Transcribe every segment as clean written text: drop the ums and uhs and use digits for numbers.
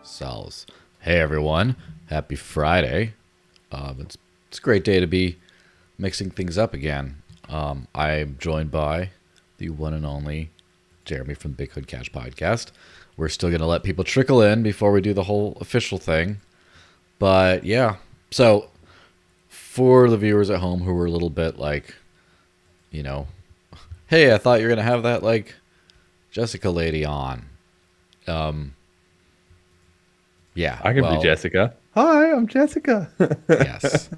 sells. Hey everyone, happy Friday. It's a great day to be mixing things up again. I'm joined by the one and only Jeremy from Bitcoin Cash Podcast. We're still going to let people trickle in before we do the whole official thing. But yeah, so for the viewers at home who were a little bit like, hey, I thought you were going to have that like Jessica lady on. Yeah, I can be Jessica. Hi, I'm Jessica. Yes.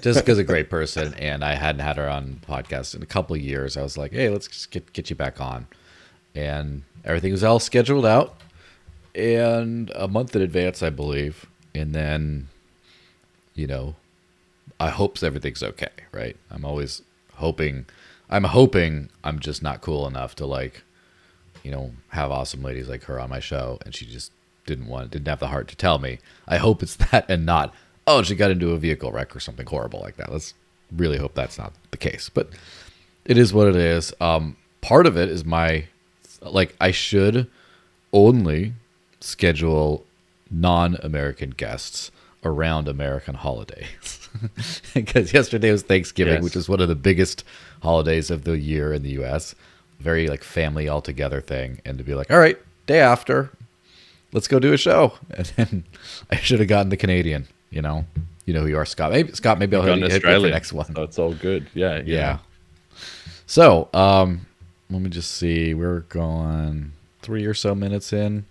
Jessica's a great person, and I hadn't had her on the podcast in a couple of years. I was like, hey, let's just get you back on. And everything was all scheduled out and a month in advance, I believe. And then, I hope everything's okay, right? I'm always hoping. I'm hoping I'm just not cool enough to have awesome ladies like her on my show, and she just didn't have the heart to tell me. I hope it's that and not, oh, she got into a vehicle wreck or something horrible like that. Let's really hope that's not the case. But it is what it is. Part of it is I should only schedule non-American guests around American holidays. Because yesterday was Thanksgiving, Yes. which is one of the biggest holidays of the year in the U.S. Very family all together thing. And to be like, all right, day after, let's go do a show. And then I should have gotten the Canadian, you know who you are, Scott. Maybe I'll hit you for the next one. So it's all good. Yeah. So, let me just see. We're going 3 or so minutes in.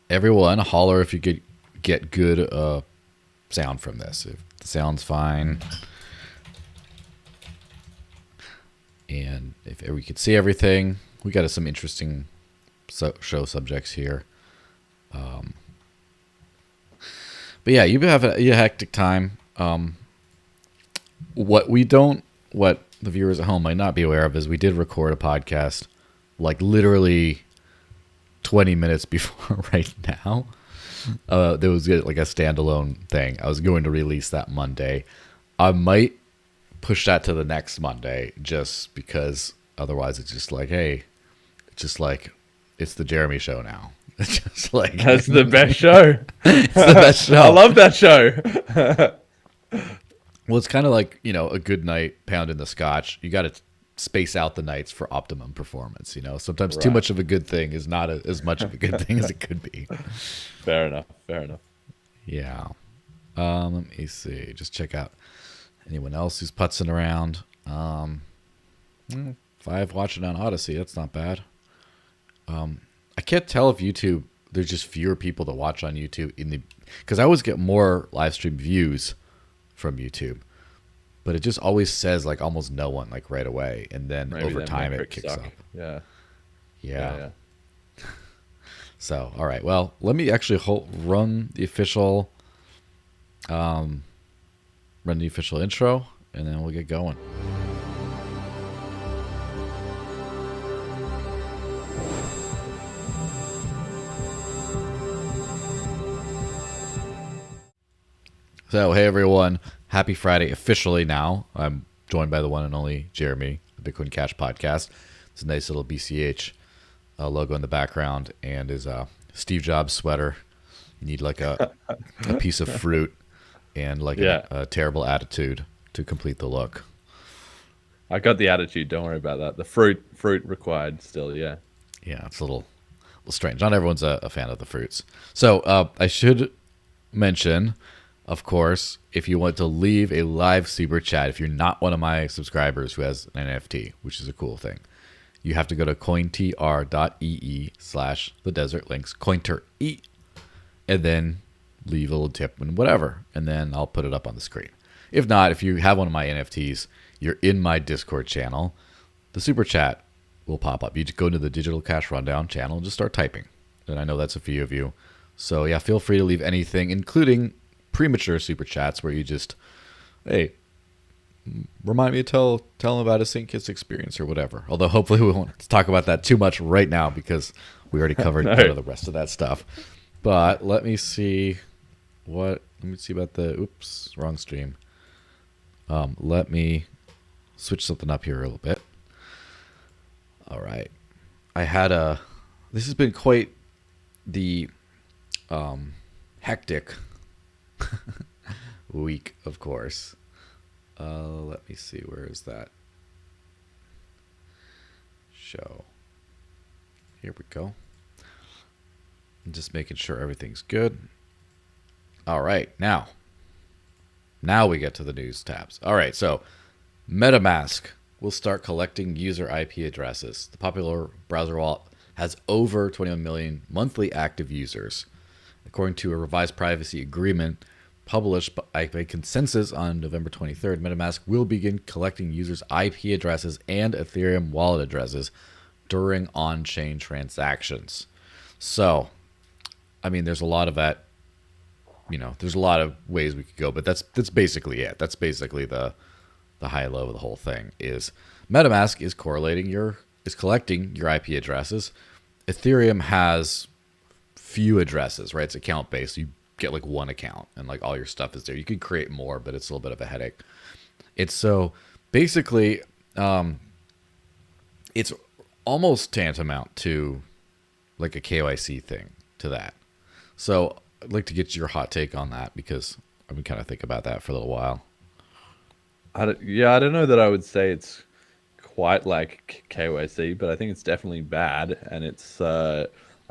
Everyone, holler if you get good sound from this. If the sound's fine, and if we could see everything, we got some interesting show subjects here. But yeah, you have a hectic time. What the viewers at home might not be aware of is we did record a podcast literally 20 minutes before right now. There was a standalone thing. I was going to release that Monday. I might push that to the next Monday just because otherwise it's just it's the Jeremy show now. It's just That's the best show. It's the best show. I love that show. Well, it's kind of like, a good night pounding the scotch. You got to space out the nights for optimum performance. Sometimes too Right. much of a good thing is not as much of a good thing as it could be. Fair enough. Yeah. Let me see. Just check out anyone else who's putzing around. 5 watching on Odyssey. That's not bad. I can't tell if YouTube, there's just fewer people that watch on YouTube because I always get more live stream views from YouTube, but it just always says almost no one right away, and then Maybe over them time it metrics kicks suck. up. Yeah. So all right, well, let me actually run the official intro, and then we'll get going. So, hey everyone, happy Friday officially now. I'm joined by the one and only Jeremy, the Bitcoin Cash Podcast. It's a nice little BCH logo in the background and his Steve Jobs sweater. You need a piece of fruit and a terrible attitude to complete the look. I got the attitude. Don't worry about that. The fruit required still. Yeah. Yeah, it's a little strange. Not everyone's a fan of the fruits. So I should mention, of course, if you want to leave a live super chat, if you're not one of my subscribers who has an NFT, which is a cool thing, you have to go to cointr.ee/the desert links, cointer.e, and then leave a little tip and whatever, and then I'll put it up on the screen. If not, if you have one of my NFTs, you're in my Discord channel, the super chat will pop up. You just go into the Digital Cash Rundown channel and just start typing. And I know that's a few of you. So yeah, feel free to leave anything, including premature super chats where you just, hey, remind me to tell him about his St. Kitts experience or whatever. Although hopefully we won't talk about that too much right now because we already covered No. the rest of that stuff. But let me see about the, oops, wrong stream. Let me switch something up here a little bit. All right. I had a this has been quite the hectic week, of course. Let me see, where is that show? Here we go. I'm just making sure everything's good. All right, now we get to the news tabs. All right, so MetaMask will start collecting user IP addresses. The popular browser wallet has over 21 million monthly active users. According to a revised privacy agreement published by Consensus on November 23rd, MetaMask will begin collecting users' IP addresses and Ethereum wallet addresses during on-chain transactions. So, I mean, there's a lot of that. You know, there's a lot of ways we could go, but that's basically it. That's basically the high low of the whole thing. Is MetaMask is collecting your IP addresses. Ethereum has few addresses, right? It's account based. You get like one account and like all your stuff is there. You can create more, but it's a little bit of a headache. It's so basically, it's almost tantamount to like a KYC thing to that. So I'd like to get your hot take on that because I've been kind of thinking about that for a little while. I don't know that I would say it's quite like KYC, but I think it's definitely bad. And it's I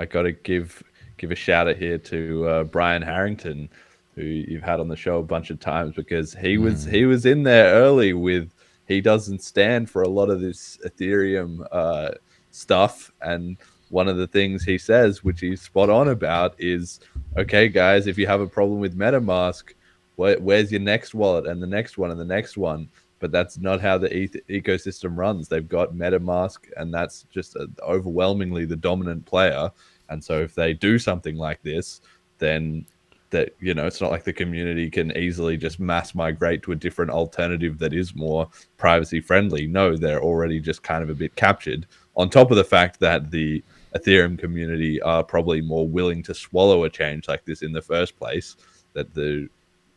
got to give a shout out here to Brian Harrington, who you've had on the show a bunch of times, because he was in there early with he doesn't stand for a lot of this Ethereum stuff. And one of the things he says, which he's spot on about, is, okay, guys, if you have a problem with MetaMask, where's your next wallet and the next one and the next one? But that's not how the ecosystem runs. They've got MetaMask, and that's just overwhelmingly the dominant player. And so if they do something like this, then that, you know, it's not like the community can easily just mass migrate to a different alternative that is more privacy friendly. No, they're already just kind of a bit captured. On top of the fact that the Ethereum community are probably more willing to swallow a change like this in the first place, that the,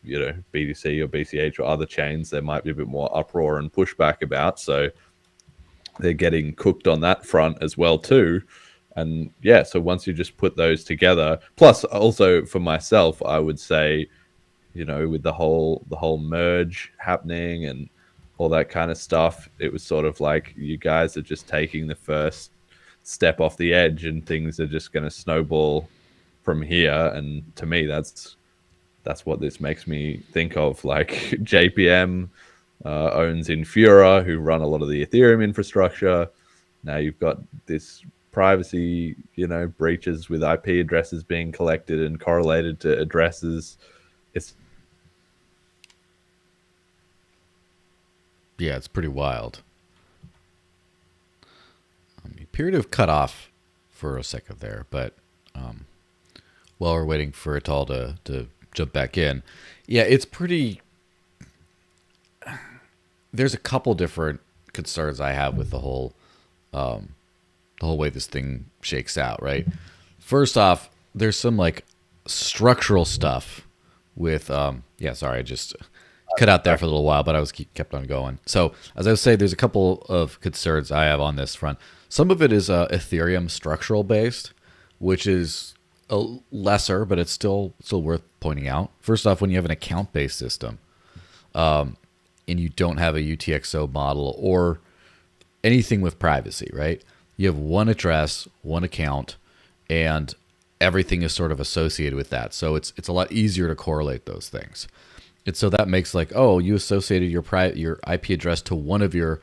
you know, BTC or BCH or other chains, there might be a bit more uproar and pushback about. So they're getting cooked on that front as well too. And yeah, so once you just put those together, plus also for myself, I would say, you know, with the whole merge happening and all that kind of stuff, it was sort of like you guys are just taking the first step off the edge and things are just going to snowball from here. And to me, that's what this makes me think of. Like JPM owns de-Infura, who run a lot of the Ethereum infrastructure. Now you've got this privacy, you know, breaches with IP addresses being collected and correlated to addresses. It's pretty wild. Appear to have cut off for a second there, but while we're waiting for it all to jump back in, it's pretty. There's a couple different concerns I have with the whole way this thing shakes out, right? First off, there's some like structural stuff with sorry, I just cut out there for a little while, but I was kept on going. So as I was saying, there's a couple of concerns I have on this front. Some of it is Ethereum structural based, which is a lesser, but it's still worth pointing out. First off, when you have an account based system, and you don't have a UTXO model or anything with privacy, right? You have one address, one account, and everything is sort of associated with that. So it's a lot easier to correlate those things. And so that makes like, oh, you associated your IP address to one of your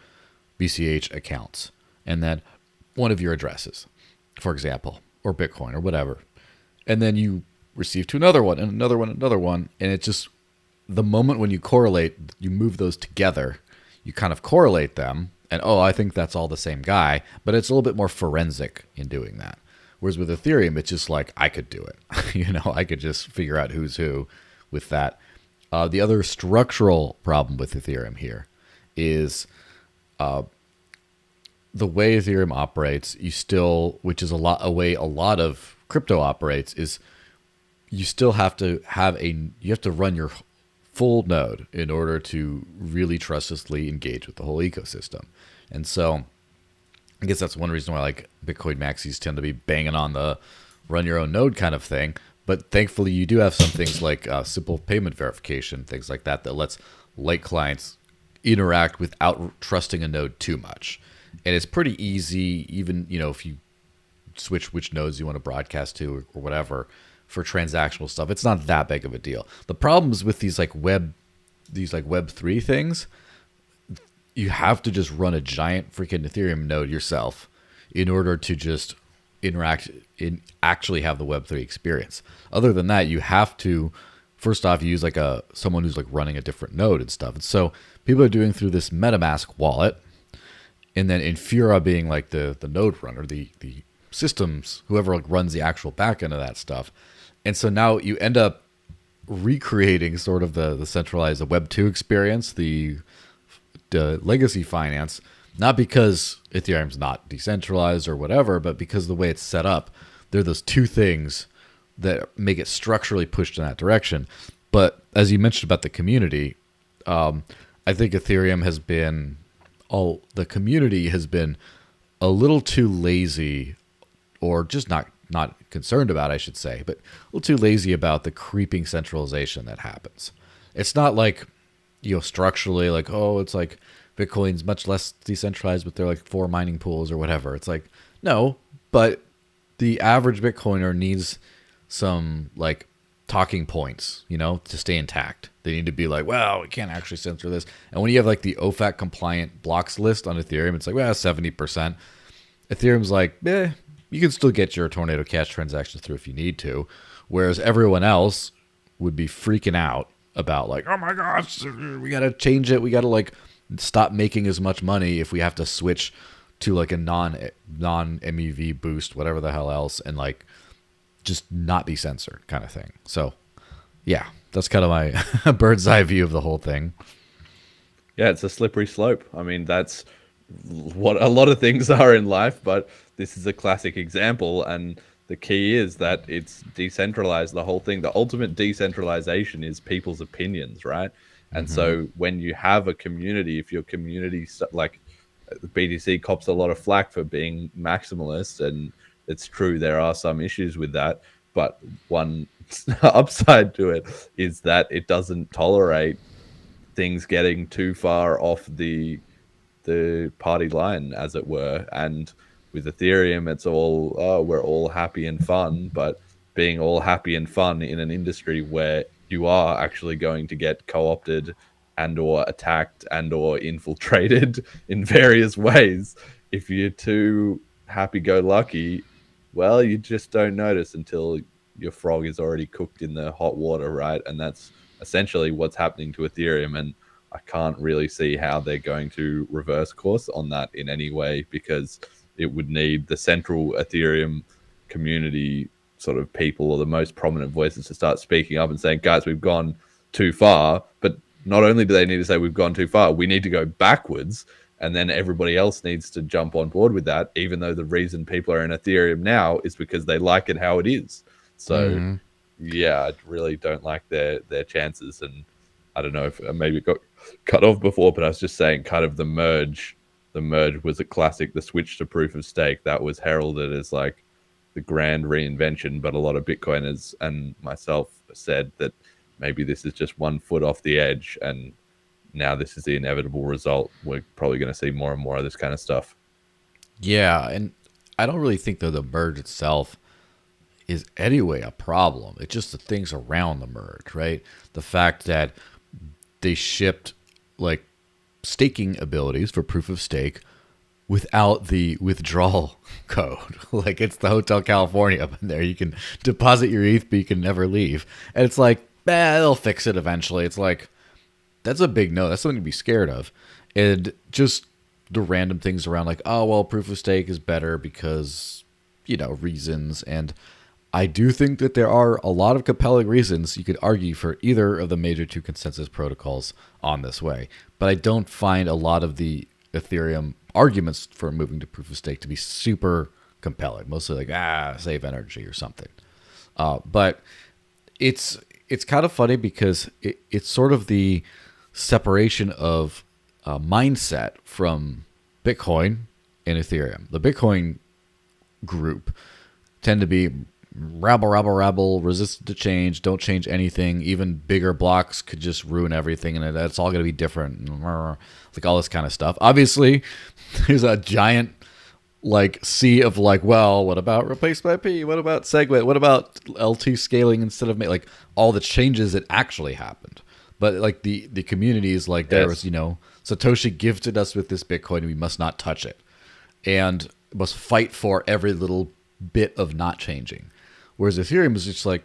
BCH accounts and then one of your addresses, for example, or Bitcoin or whatever. And then you receive to another one and another one, another one. And it just, the moment when you correlate, you move those together, you kind of correlate them. And, oh, I think that's all the same guy. But it's a little bit more forensic in doing that. Whereas with Ethereum, it's just like, I could do it. You know, I could just figure out who's who with that. The other structural problem with Ethereum here is the way Ethereum operates, which is a way a lot of crypto operates, is you still have to run your full node in order to really trustlessly engage with the whole ecosystem. And so I guess that's one reason why like Bitcoin maxis tend to be banging on the run your own node kind of thing. But thankfully, you do have some things like simple payment verification, things like that, that lets light clients interact without trusting a node too much. And it's pretty easy, even if you switch which nodes you want to broadcast to or whatever for transactional stuff. It's not that big of a deal. The problems with these Web3 things, you have to just run a giant freaking Ethereum node yourself in order to just interact and actually have the Web3 experience. Other than that, you have to first off use like someone who's like running a different node and stuff. And so people are doing through this MetaMask wallet, and then de-Infura being like the node runner, the systems, whoever like runs the actual backend of that stuff. And so now you end up recreating sort of the centralized Web 2 experience, the legacy finance, not because Ethereum's not decentralized or whatever, but because the way it's set up, there are those two things that make it structurally pushed in that direction. But as you mentioned about the community, I think Ethereum has been, the community has been a little too lazy, or just not concerned about, I should say, but a little too lazy about the creeping centralization that happens. It's not like, structurally like, oh, it's like Bitcoin's much less decentralized, but they're like 4 mining pools or whatever. It's like, no, but the average Bitcoiner needs some like talking points, to stay intact. They need to be like, well, we can't actually censor this. And when you have like the OFAC-compliant blocks list on Ethereum, it's like, well, 70%. Ethereum's like, you can still get your Tornado Cash transactions through if you need to. Whereas everyone else would be freaking out about like, oh my gosh, we got to change it. We got to like stop making as much money if we have to switch to like a non-MEV boost, whatever the hell else, and like just not be censored kind of thing. So yeah, that's kind of my bird's eye view of the whole thing. Yeah, it's a slippery slope. I mean, that's what a lot of things are in life, but this is a classic example. And the key is that it's decentralized, the whole thing. The ultimate decentralization is people's opinions, right? And so when you have a community, if your community, like the BTC cops a lot of flack for being maximalist, and it's true, there are some issues with that, but one upside to it is that it doesn't tolerate things getting too far off the party line, as it were. And with Ethereum, it's all, oh, we're all happy and fun, but being all happy and fun in an industry where you are actually going to get co-opted and or attacked and or infiltrated in various ways, if you're too happy-go-lucky, well, you just don't notice until your frog is already cooked in the hot water, right? And that's essentially what's happening to Ethereum. And I can't really see how they're going to reverse course on that in any way, because it would need the central Ethereum community sort of people, or the most prominent voices, to start speaking up and saying, guys, we've gone too far. But not only do they need to say we've gone too far, we need to go backwards. And then everybody else needs to jump on board with that, even though the reason people are in Ethereum now is because they like it how it is. So, yeah, I really don't like their chances. And I don't know if maybe it got cut off before, but I was just saying kind of the merge was a classic. The switch to proof of stake, that was heralded as like the grand reinvention. But a lot of Bitcoiners and myself said that maybe this is just 1 foot off the edge, and now this is the inevitable result. We're probably going to see more and more of this kind of stuff. Yeah, and I don't really think that the merge itself is anyway a problem. It's just the things around the merge, right? The fact that they shipped like staking abilities for proof of stake without the withdrawal code. Like it's the Hotel California up in there. You can deposit your ETH, but you can never leave. And it's like, they'll fix it eventually. It's like, that's a big no. That's something to be scared of. And just the random things around like, oh, well, proof of stake is better because, reasons. And I do think that there are a lot of compelling reasons you could argue for either of the major 2 consensus protocols on this way. But I don't find a lot of the Ethereum arguments for moving to proof of stake to be super compelling. Mostly like, save energy or something. But it's kind of funny because it's sort of the separation of mindset from Bitcoin and Ethereum. The Bitcoin group tend to be rabble, resistant to change, don't change anything. Even bigger blocks could just ruin everything, and that's all going to be different. Like all this kind of stuff. Obviously, there's a giant like sea of like, well, what about replacement IP? What about segment? What about L2 scaling instead of like all the changes that actually happened? But like the community is like, there was, Satoshi gifted us with this Bitcoin and we must not touch it. And must fight for every little bit of not changing. Whereas Ethereum is just like,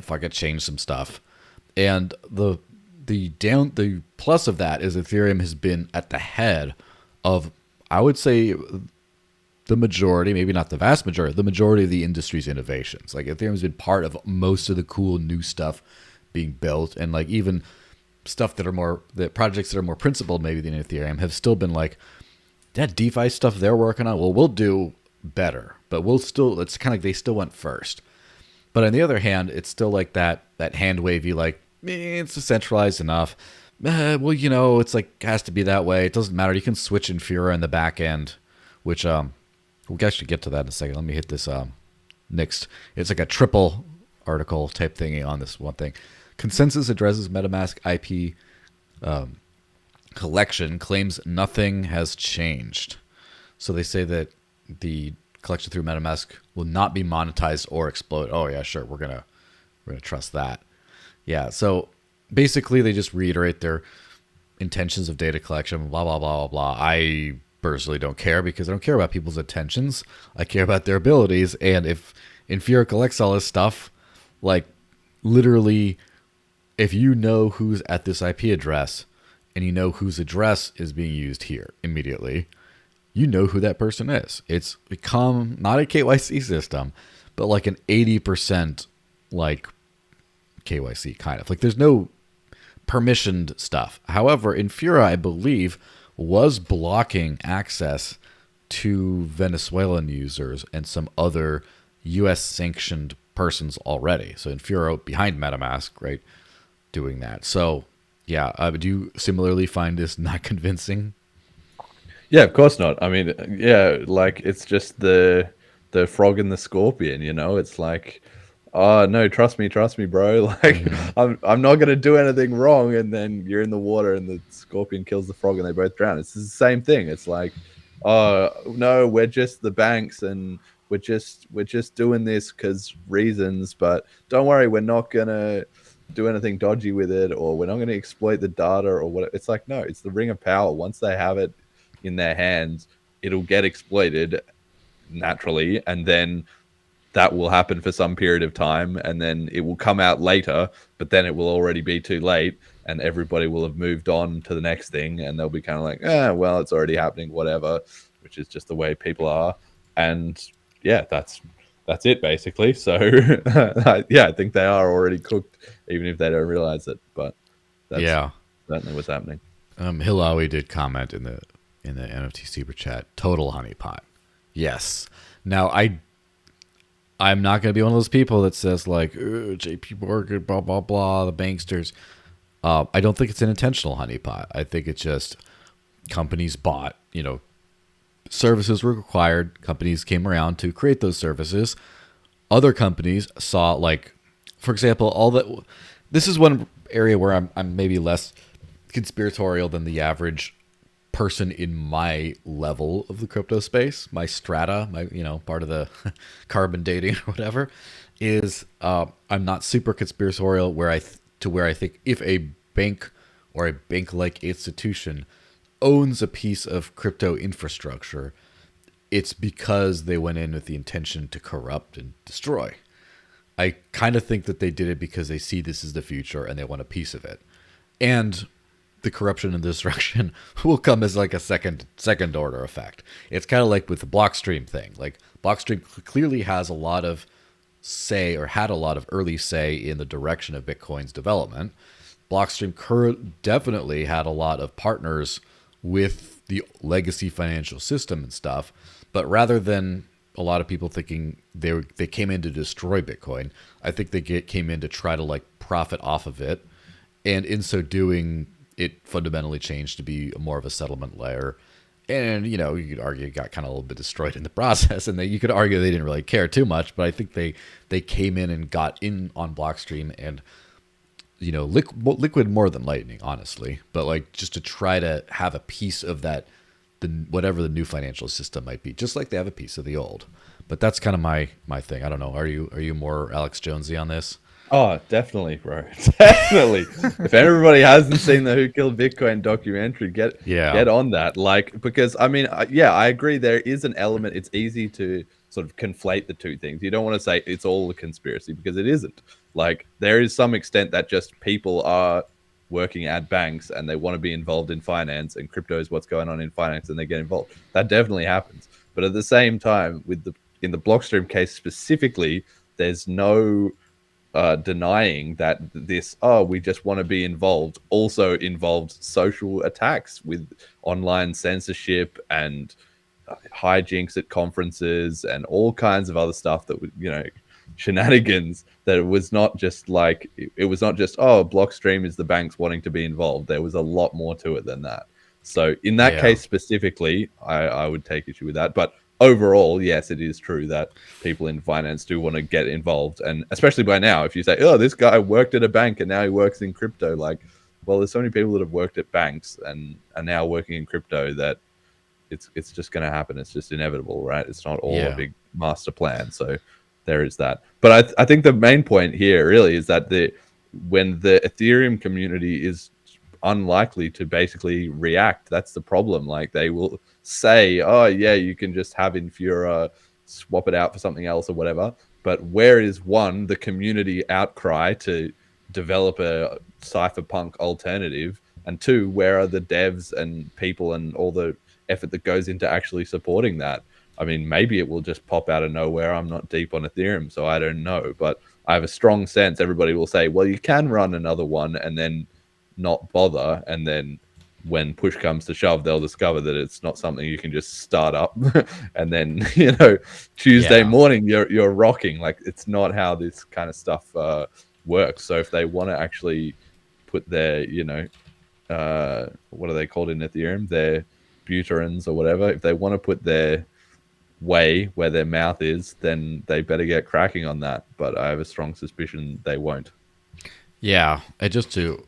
fuck it, change some stuff. And the plus of that is Ethereum has been at the head of, I would say, the majority, maybe not the vast majority, the majority of the industry's innovations. Like Ethereum's been part of most of the cool new stuff being built, and like even stuff the projects that are more principled maybe than Ethereum have still been like, that DeFi stuff they're working on, well, we'll do better, but it's kind of like they still went first. But on the other hand, it's still like that hand wavy, like, it's decentralized enough. Well, it's like, has to be that way. It doesn't matter. You can switch Infura in the back end, which we'll actually get to that in a second. Let me hit this next. It's like a triple article type thingy on this one thing. Consensus addresses MetaMask IP collection, claims nothing has changed. So they say that the collection through MetaMask will not be monetized or explode. Oh yeah, sure. We're gonna trust that. Yeah. So basically, they just reiterate their intentions of data collection. Blah blah blah blah blah. I personally don't care because I don't care about people's intentions. I care about their abilities. And if Infura collects all this stuff, like literally, if you know who's at this IP address and you know whose address is being used here immediately, you know who that person is. It's become not a KYC system, but like an 80% like KYC kind of. Like there's no permissioned stuff. However, Infura, I believe, was blocking access to Venezuelan users and some other U.S. sanctioned persons already. So Infura behind MetaMask, right, doing that. So yeah, do you similarly find this not convincing? Yeah, of course not. I mean, yeah, like it's just the frog and the scorpion, It's like, oh no, trust me, bro. Like I'm not gonna do anything wrong, and then you're in the water and the scorpion kills the frog and they both drown. It's the same thing. It's like, oh no, we're just the banks and we're just doing this because reasons, but don't worry, we're not gonna do anything dodgy with it, or we're not gonna exploit the data or what. It's like, no, it's the ring of power. Once they have it in their hands, it'll get exploited naturally, and then that will happen for some period of time, and then it will come out later, but then it will already be too late and everybody will have moved on to the next thing, and they'll be kind of like, well, it's already happening, whatever, which is just the way people are. And yeah, that's it basically. So yeah, I think they are already cooked, even if they don't realize it, but that's certainly what's happening. Hilawe did comment in the NFT super chat, total honeypot. Yes. Now I'm not going to be one of those people that says like, JP Morgan, blah, blah, blah, the banksters. I don't think it's an intentional honeypot. I think it's just companies bought, services were required. Companies came around to create those services. Other companies saw, like, for example, this is one area where I'm maybe less conspiratorial than the average person in my level of the crypto space, my strata, part of the carbon dating or whatever, is I'm not super conspiratorial where I think if a bank or a bank-like institution owns a piece of crypto infrastructure, it's because they went in with the intention to corrupt and destroy. I kind of think that they did it because they see this as the future and they want a piece of it. And the corruption and destruction will come as like a second order effect. It's kind of like with the Blockstream thing. Like Blockstream clearly has a lot of say, or had a lot of early say in the direction of Bitcoin's development. Blockstream definitely had a lot of partners with the legacy financial system and stuff. But rather than a lot of people thinking they came in to destroy Bitcoin, I think they came in to try to like profit off of it. And in so doing, it fundamentally changed to be more of a settlement layer. And, you know, you could argue it got kind of a little bit destroyed in the process, and you could argue they didn't really care too much, but I think they came in and got in on Blockstream and, you know, liquid more than lightning, honestly, but like just to try to have a piece of that, whatever the new financial system might be, just like they have a piece of the old. But that's kind of my thing. I don't know. Are you more Alex Jonesy on this? Oh, definitely, bro. Definitely. If everybody hasn't seen the Who Killed Bitcoin documentary, get on that. Like, because I mean, yeah, I agree. There is an element. It's easy to sort of conflate the two things. You don't want to say it's all a conspiracy because it isn't. Like, there is some extent that just people are working at banks and they want to be involved in finance, and crypto is what's going on in finance, and they get involved. That definitely happens. But at the same time, in the Blockstream case specifically, there's no denying that we just want to be involved also involved social attacks with online censorship and hijinks at conferences and all kinds of other stuff that would, you know, shenanigans. That it was not just Blockstream is the banks wanting to be involved. There was a lot more to it than that. So in that case specifically, I would take issue with that. But overall, yes, it is true that people in finance do want to get involved. And especially by now, if you say, oh, this guy worked at a bank and now he works in crypto, like, well, there's so many people that have worked at banks and are now working in crypto that it's just going to happen. It's just inevitable, right? It's not all a big master plan. So there is that. But I think the main point here really is that when the Ethereum community is unlikely to basically react, that's the problem. Like, they will say, oh yeah, you can just have Infura, swap it out for something else or whatever. But where is the community outcry to develop a cypherpunk alternative, and two, where are the devs and people and all the effort that goes into actually supporting that? I mean, maybe it will just pop out of nowhere. I'm not deep on Ethereum, so I don't know, but I have a strong sense everybody will say, well, you can run another one and then not bother, and then when push comes to shove, they'll discover that it's not something you can just start up and then, you know, Tuesday morning you're rocking. Like, it's not how this kind of stuff works. So if they want to actually put their, you know, what are they called in Ethereum, their buterins or whatever, if they want to put their way where their mouth is, then they better get cracking on that. But I have a strong suspicion they won't. Yeah, and just to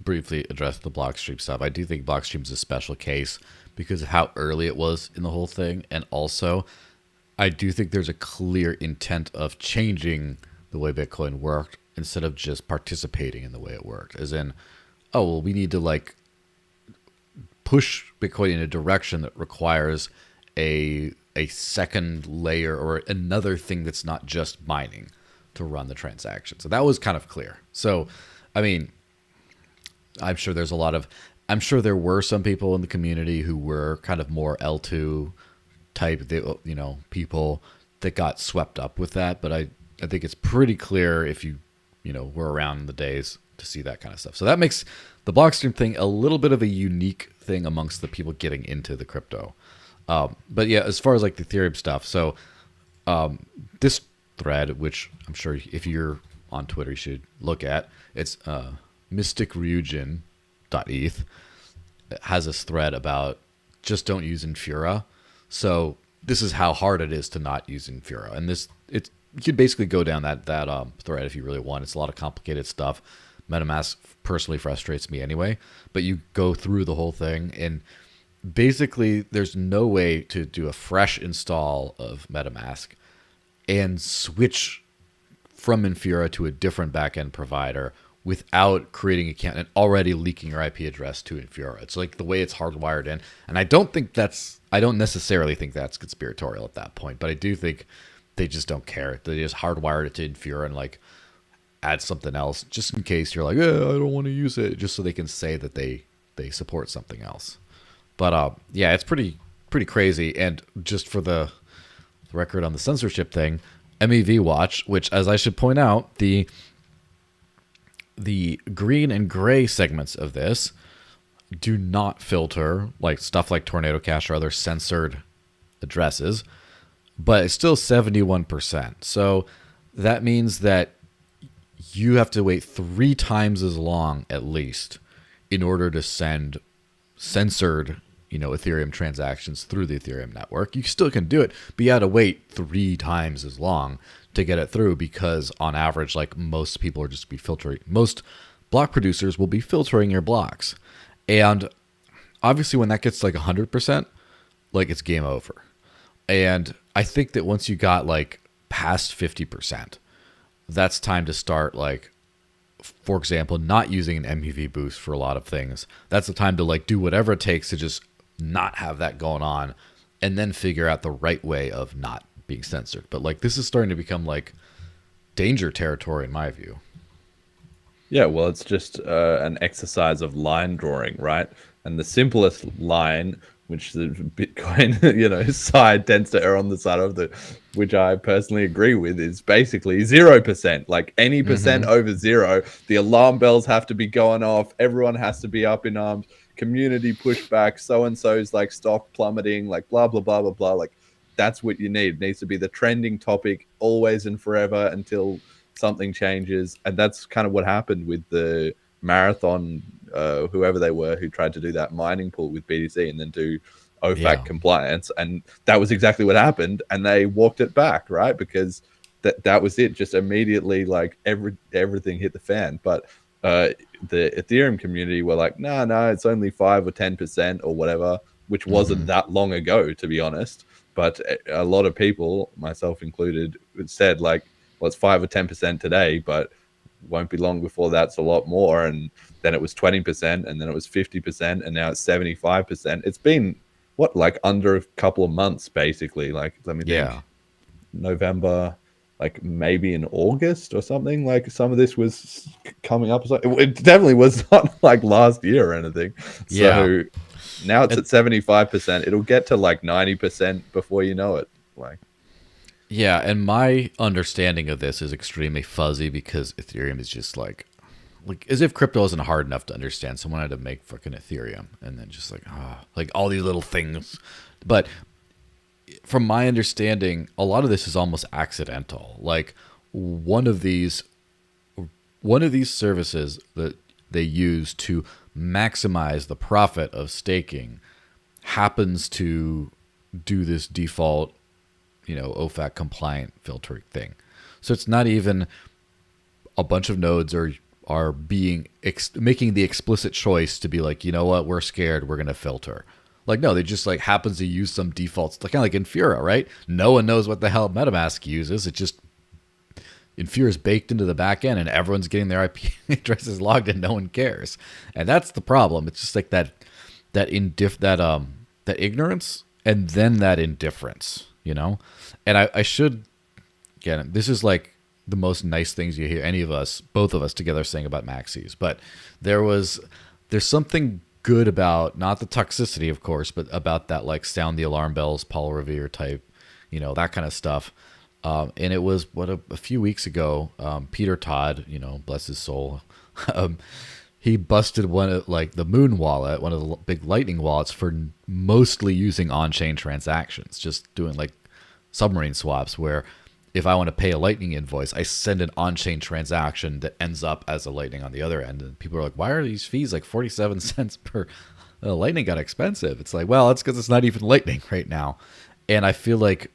briefly address the Blockstream stuff, I do think Blockstream's a special case because of how early it was in the whole thing, and also I do think there's a clear intent of changing the way Bitcoin worked instead of just participating in the way it worked. As in, oh, well, we need to like push Bitcoin in a direction that requires a second layer or another thing that's not just mining to run the transaction. So that was kind of clear. So, I mean, I'm sure there were some people in the community who were kind of more L2 type, you know, people that got swept up with that. But I think it's pretty clear if you know, were around in the days to see that kind of stuff. So that makes the Blockstream thing a little bit of a unique thing amongst the people getting into the crypto. But yeah, as far as like the Ethereum stuff, so this thread, which I'm sure if you're on Twitter you should look at, it's mysticregion.eth, has this thread about just don't use Infura. So this is how hard it is to not use Infura, and you could basically go down that thread if you really want. It's a lot of complicated stuff. MetaMask personally frustrates me anyway, but you go through the whole thing, and basically there's no way to do a fresh install of MetaMask and switch from Infura to a different backend provider without creating an account and already leaking your IP address to Infura. It's like the way it's hardwired in. And I don't necessarily think that's conspiratorial at that point, but I do think they just don't care. They just hardwired it to Infura and like add something else just in case you're like, I don't want to use it, just so they can say that they support something else. But yeah, it's pretty crazy. And just for the record on the censorship thing, MEV Watch, which, as I should point out, the green and gray segments of this do not filter like stuff like Tornado Cash or other censored addresses, but it's still 71%. So that means that you have to wait 3 times as long at least in order to send censored, Ethereum transactions through the Ethereum network. You still can do it, but you had to wait 3 times as long to get it through because on average, like most people are just be filtering. Most block producers will be filtering your blocks. And obviously when that gets like 100%, like it's game over. And I think that once you got like past 50%, that's time to start like, for example, not using an MEV boost for a lot of things. That's the time to like do whatever it takes to just not have that going on and then figure out the right way of not being censored. But like this is starting to become like danger territory in my view. Yeah, well, it's just an exercise of line drawing, right? And the simplest line, which the Bitcoin, side tends to err on the side of which I personally agree with, is basically 0%. Like any percent over 0, the alarm bells have to be going off. Everyone has to be up in arms. Community pushback. So and so's like stock plummeting. Like blah blah blah blah blah. Like that's what you need. It needs to be the trending topic always and forever until something changes. And that's kind of what happened with the marathon, whoever they were who tried to do that mining pool with BTC and then do OFAC compliance. And that was exactly what happened. And they walked it back, right? Because that was it. Just immediately, like everything hit the fan. But the Ethereum community were like, no, it's only 5 or 10% or whatever, which wasn't that long ago, to be honest. But a lot of people, myself included, said like, well, it's 5 or 10% today, but won't be long before that's a lot more. And then it was 20%, and then it was 50%, and now it's 75%. It's been like under a couple of months, basically. Like, let me think. November, like maybe in August or something. Like some of this was coming up. It definitely was not like last year or anything. So now it's at 75%. It'll get to like 90% before you know it. Like. Yeah, and my understanding of this is extremely fuzzy because Ethereum is just like as if crypto isn't hard enough to understand. Someone had to make fucking Ethereum and then just like all these little things. But from my understanding, a lot of this is almost accidental. Like one of these services that they use to maximize the profit of staking happens to do this default OFAC-compliant filtering thing. So it's not even a bunch of nodes are being making the explicit choice to be like, you know what, we're scared, we're gonna filter. Like no, they just like happens to use some defaults, kind of like Infura, right? No one knows what the hell MetaMask uses. It just Infura is baked into the back end, and everyone's getting their IP addresses logged, and no one cares. And that's the problem. It's just like that ignorance, and then that indifference. And I should, again, this is like the most nice things you hear both of us together saying about maxis, but there's something good about, not the toxicity of course, but about that like sound the alarm bells, Paul Revere type, that kind of stuff. And it was a few weeks ago, Peter Todd, bless his soul, he busted one of like the Moon wallet, one of the big Lightning wallets, for mostly using on-chain transactions, just doing like submarine swaps where if I want to pay a Lightning invoice, I send an on-chain transaction that ends up as a Lightning on the other end. And people are like, why are these fees like 47 cents per Lightning got expensive? It's like, well, it's because it's not even Lightning right now. And I feel like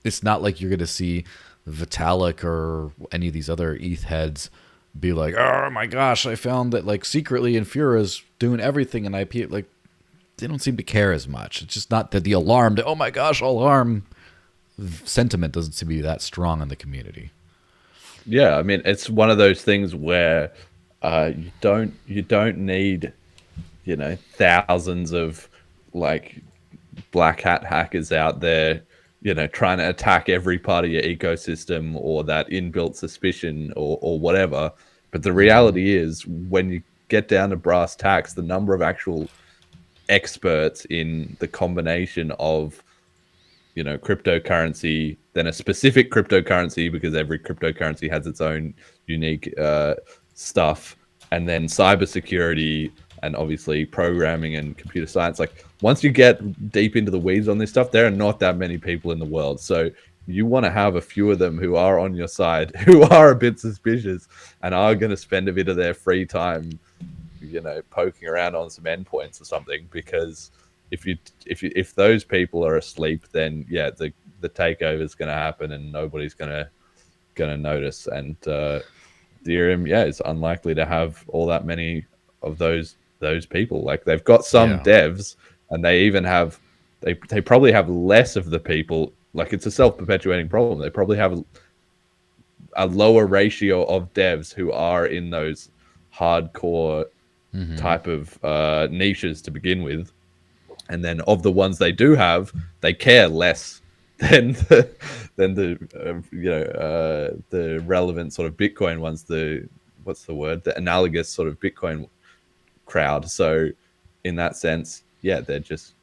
it's not like you're going to see Vitalik or any of these other ETH heads be like, oh my gosh, I found that like secretly Infura's doing everything, and IP, like they don't seem to care as much. It's just not that the alarm, oh my gosh, alarm sentiment doesn't seem to be that strong in the community. Yeah, I mean, it's one of those things where you don't need thousands of like black hat hackers out there trying to attack every part of your ecosystem or that inbuilt suspicion or whatever. But the reality is, when you get down to brass tacks, the number of actual experts in the combination of cryptocurrency, then a specific cryptocurrency, because every cryptocurrency has its own unique stuff, and then cybersecurity, and obviously programming and computer science. Like once you get deep into the weeds on this stuff, there are not that many people in the world. So you want to have a few of them who are on your side, who are a bit suspicious and are going to spend a bit of their free time, poking around on some endpoints or something, because if those people are asleep, then yeah, the takeover is going to happen and nobody's going to notice. And Ethereum, yeah, is unlikely to have all that many of those people. Like they've got some Yeah. devs, and they even have they probably have less of the people. Like it's a self-perpetuating problem. They probably have a lower ratio of devs who are in those hardcore type of niches to begin with, and then of the ones they do have, they care less than the relevant sort of Bitcoin ones. The analogous sort of Bitcoin crowd. So in that sense, yeah, they're just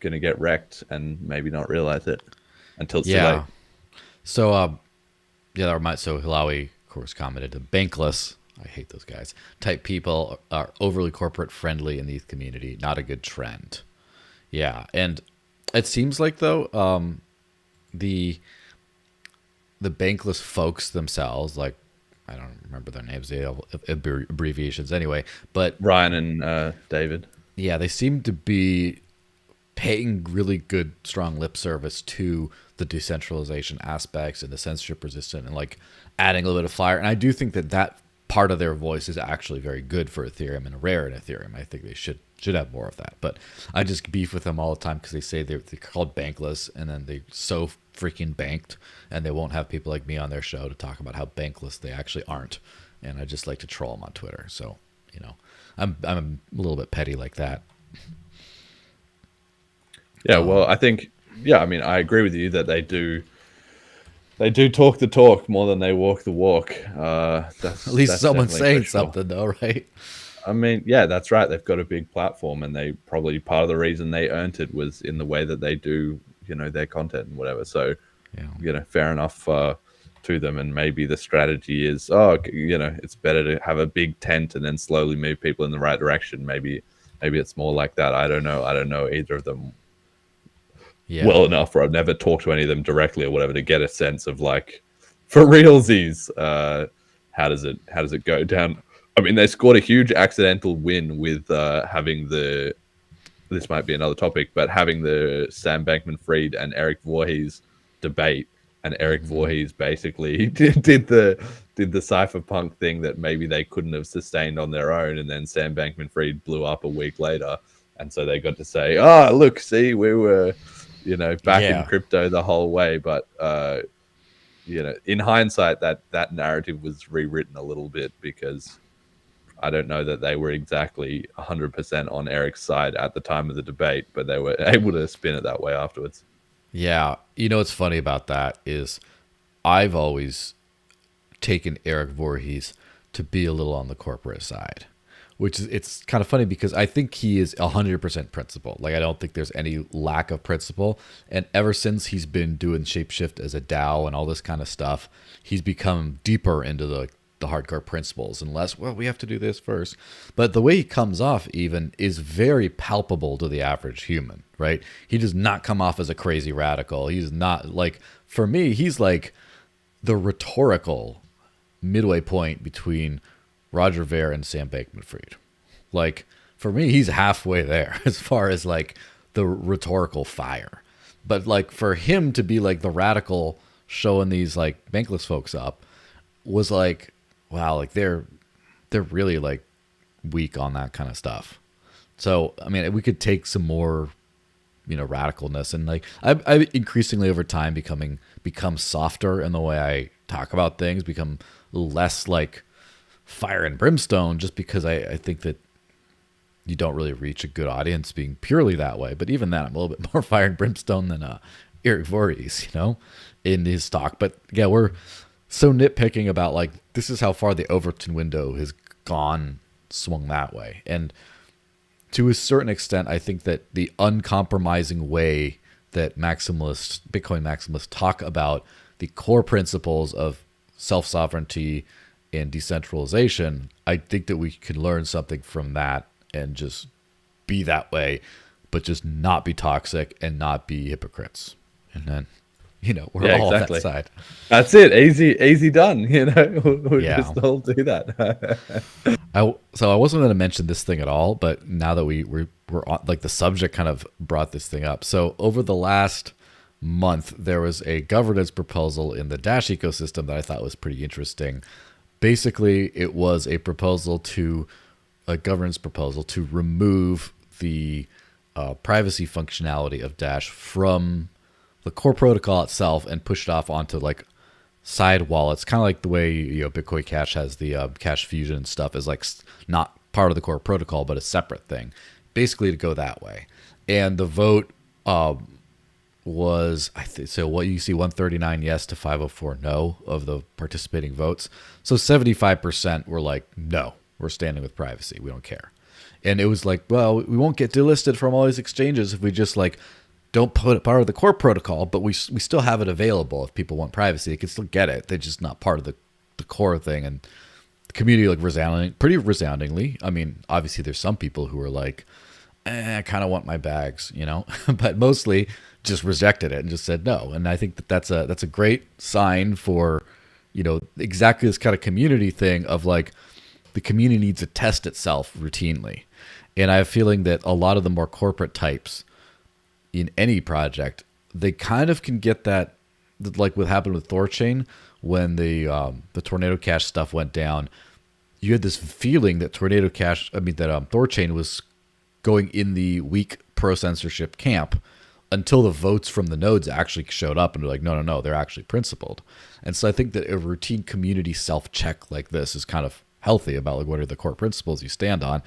gonna get wrecked and maybe not realize it until it's too late. Yeah. So, yeah, that reminds. So Hilawe, of course, commented to Bankless. I hate those guys. Type people are overly corporate friendly in the ETH community. Not a good trend. Yeah, and it seems like though, the Bankless folks themselves, like I don't remember their names, they have abbreviations anyway, but Ryan and David. yeah, they seem to be paying really good, strong lip service to the decentralization aspects and the censorship resistant and like adding a little bit of fire. And I do think that that part of their voice is actually very good for Ethereum and rare in Ethereum. I think they should have more of that. But I just beef with them all the time because they say they're called Bankless and then they so freaking banked and they won't have people like me on their show to talk about how bankless they actually aren't. And I just like to troll them on Twitter. So, you know, I'm a little bit petty like that. Yeah, well, I think, yeah, I mean, I agree with you that they do talk the talk more than they walk the walk. That's, At least that's someone's definitely saying for sure. something, though, right? I mean, yeah, that's right. They've got a big platform, and they probably part of the reason they earned it was in the way that they do, their content and whatever. So, Yeah. fair enough to them. And maybe the strategy is, it's better to have a big tent and then slowly move people in the right direction. Maybe it's more like that. I don't know. I don't know either of them Yeah. well enough, or I've never talked to any of them directly or whatever to get a sense of like, for realsies, how does it go down? I mean, they scored a huge accidental win with having this might be another topic, but having the Sam Bankman-Fried and Eric Voorhees debate, and Eric Voorhees basically did the cypherpunk thing that maybe they couldn't have sustained on their own, and then Sam Bankman-Fried blew up a week later, and so they got to say, "Oh, look, see, we were, back in crypto the whole way." But in hindsight, that narrative was rewritten a little bit because I don't know that they were exactly 100% on Eric's side at the time of the debate, but they were able to spin it that way afterwards. Yeah. You know what's funny about that is I've always taken Eric Voorhees to be a little on the corporate side, which is, it's kind of funny because I think he is 100% principle. Like, I don't think there's any lack of principle. And ever since he's been doing Shapeshift as a DAO and all this kind of stuff, he's become deeper into the hardcore principles and less, well, we have to do this first. But the way he comes off even is very palpable to the average human, right? He does not come off as a crazy radical. He's not like, for me, he's like the rhetorical midway point between Roger Ver and Sam Bankman-Fried. Like, for me, he's halfway there as far as like the rhetorical fire. But like for him to be like the radical showing these like Bankless folks up was like, wow, like they're really like weak on that kind of stuff. So, I mean, we could take some more, radicalness, and like I've increasingly over time become softer in the way I talk about things, become a little less like fire and brimstone, just because I think that you don't really reach a good audience being purely that way. But even then, I'm a little bit more fire and brimstone than Eric Voorhees, in his talk. But yeah, we're so nitpicking about like, this is how far the Overton window has swung that way. And to a certain extent, I think that the uncompromising way that Bitcoin maximalists talk about the core principles of self-sovereignty and decentralization, I think that we can learn something from that and just be that way, but just not be toxic and not be hypocrites. And then, We're Yeah, all on that exactly. side. That's it. Easy done. We'll Yeah. just all do that. So I wasn't going to mention this thing at all, but now that we're on, like, the subject kind of brought this thing up. So over the last month, there was a governance proposal in the Dash ecosystem that I thought was pretty interesting. Basically, it was a governance proposal to remove the privacy functionality of Dash from the core protocol itself and push it off onto like side wallets, kind of like the way Bitcoin Cash has the Cash Fusion and stuff, is like not part of the core protocol but a separate thing, basically to go that way. And the vote was, so what you see, 139 yes to 504 no of the participating votes. So 75% were like, no, we're standing with privacy, we don't care. And it was like, well, we won't get delisted from all these exchanges if we just like don't put it part of the core protocol, but we still have it available. If people want privacy, they can still get it. They're just not part of the core thing. And the community, like, pretty resoundingly. I mean, obviously there's some people who are like, I kind of want my bags, but mostly just rejected it and just said no. And I think that's a great sign for, exactly this kind of community thing of like, the community needs to test itself routinely. And I have a feeling that a lot of the more corporate types in any project, they kind of can get that, like what happened with Thorchain when the Tornado Cash stuff went down. You had this feeling that Thorchain was going in the weak pro-censorship camp until the votes from the nodes actually showed up and were like, no, they're actually principled. And so I think that a routine community self-check like this is kind of healthy about like what are the core principles you stand on.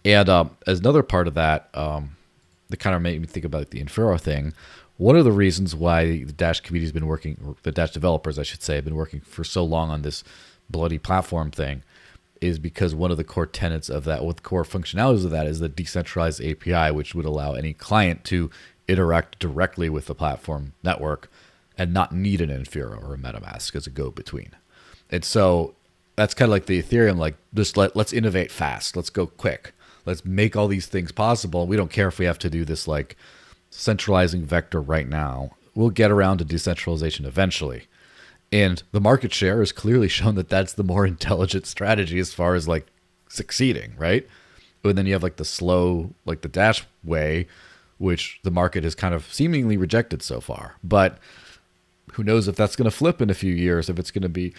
And as another part of that, that kind of made me think about the de-Infura thing. One of the reasons why the Dash community has been working, or the Dash developers, I should say, have been working for so long on this bloody platform thing, is because one of the core tenets of that, with core functionalities of that, is the decentralized API, which would allow any client to interact directly with the platform network and not need an de-Infura or a MetaMask as a go-between. And so that's kind of like the Ethereum, like, just let's innovate fast, let's go quick. Let's make all these things possible. We don't care if we have to do this like centralizing vector right now. We'll get around to decentralization eventually. And the market share has clearly shown that that's the more intelligent strategy as far as like succeeding, right? And then you have like the slow, like the Dash way, which the market has kind of seemingly rejected so far. But who knows if that's going to flip in a few years, if it's going to be,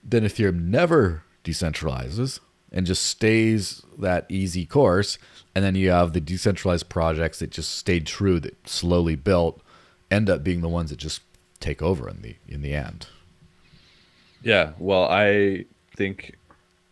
then Ethereum never decentralizes and just stays that easy course. And then you have the decentralized projects that just stayed true, that slowly built, end up being the ones that just take over in the end. Yeah, well, I think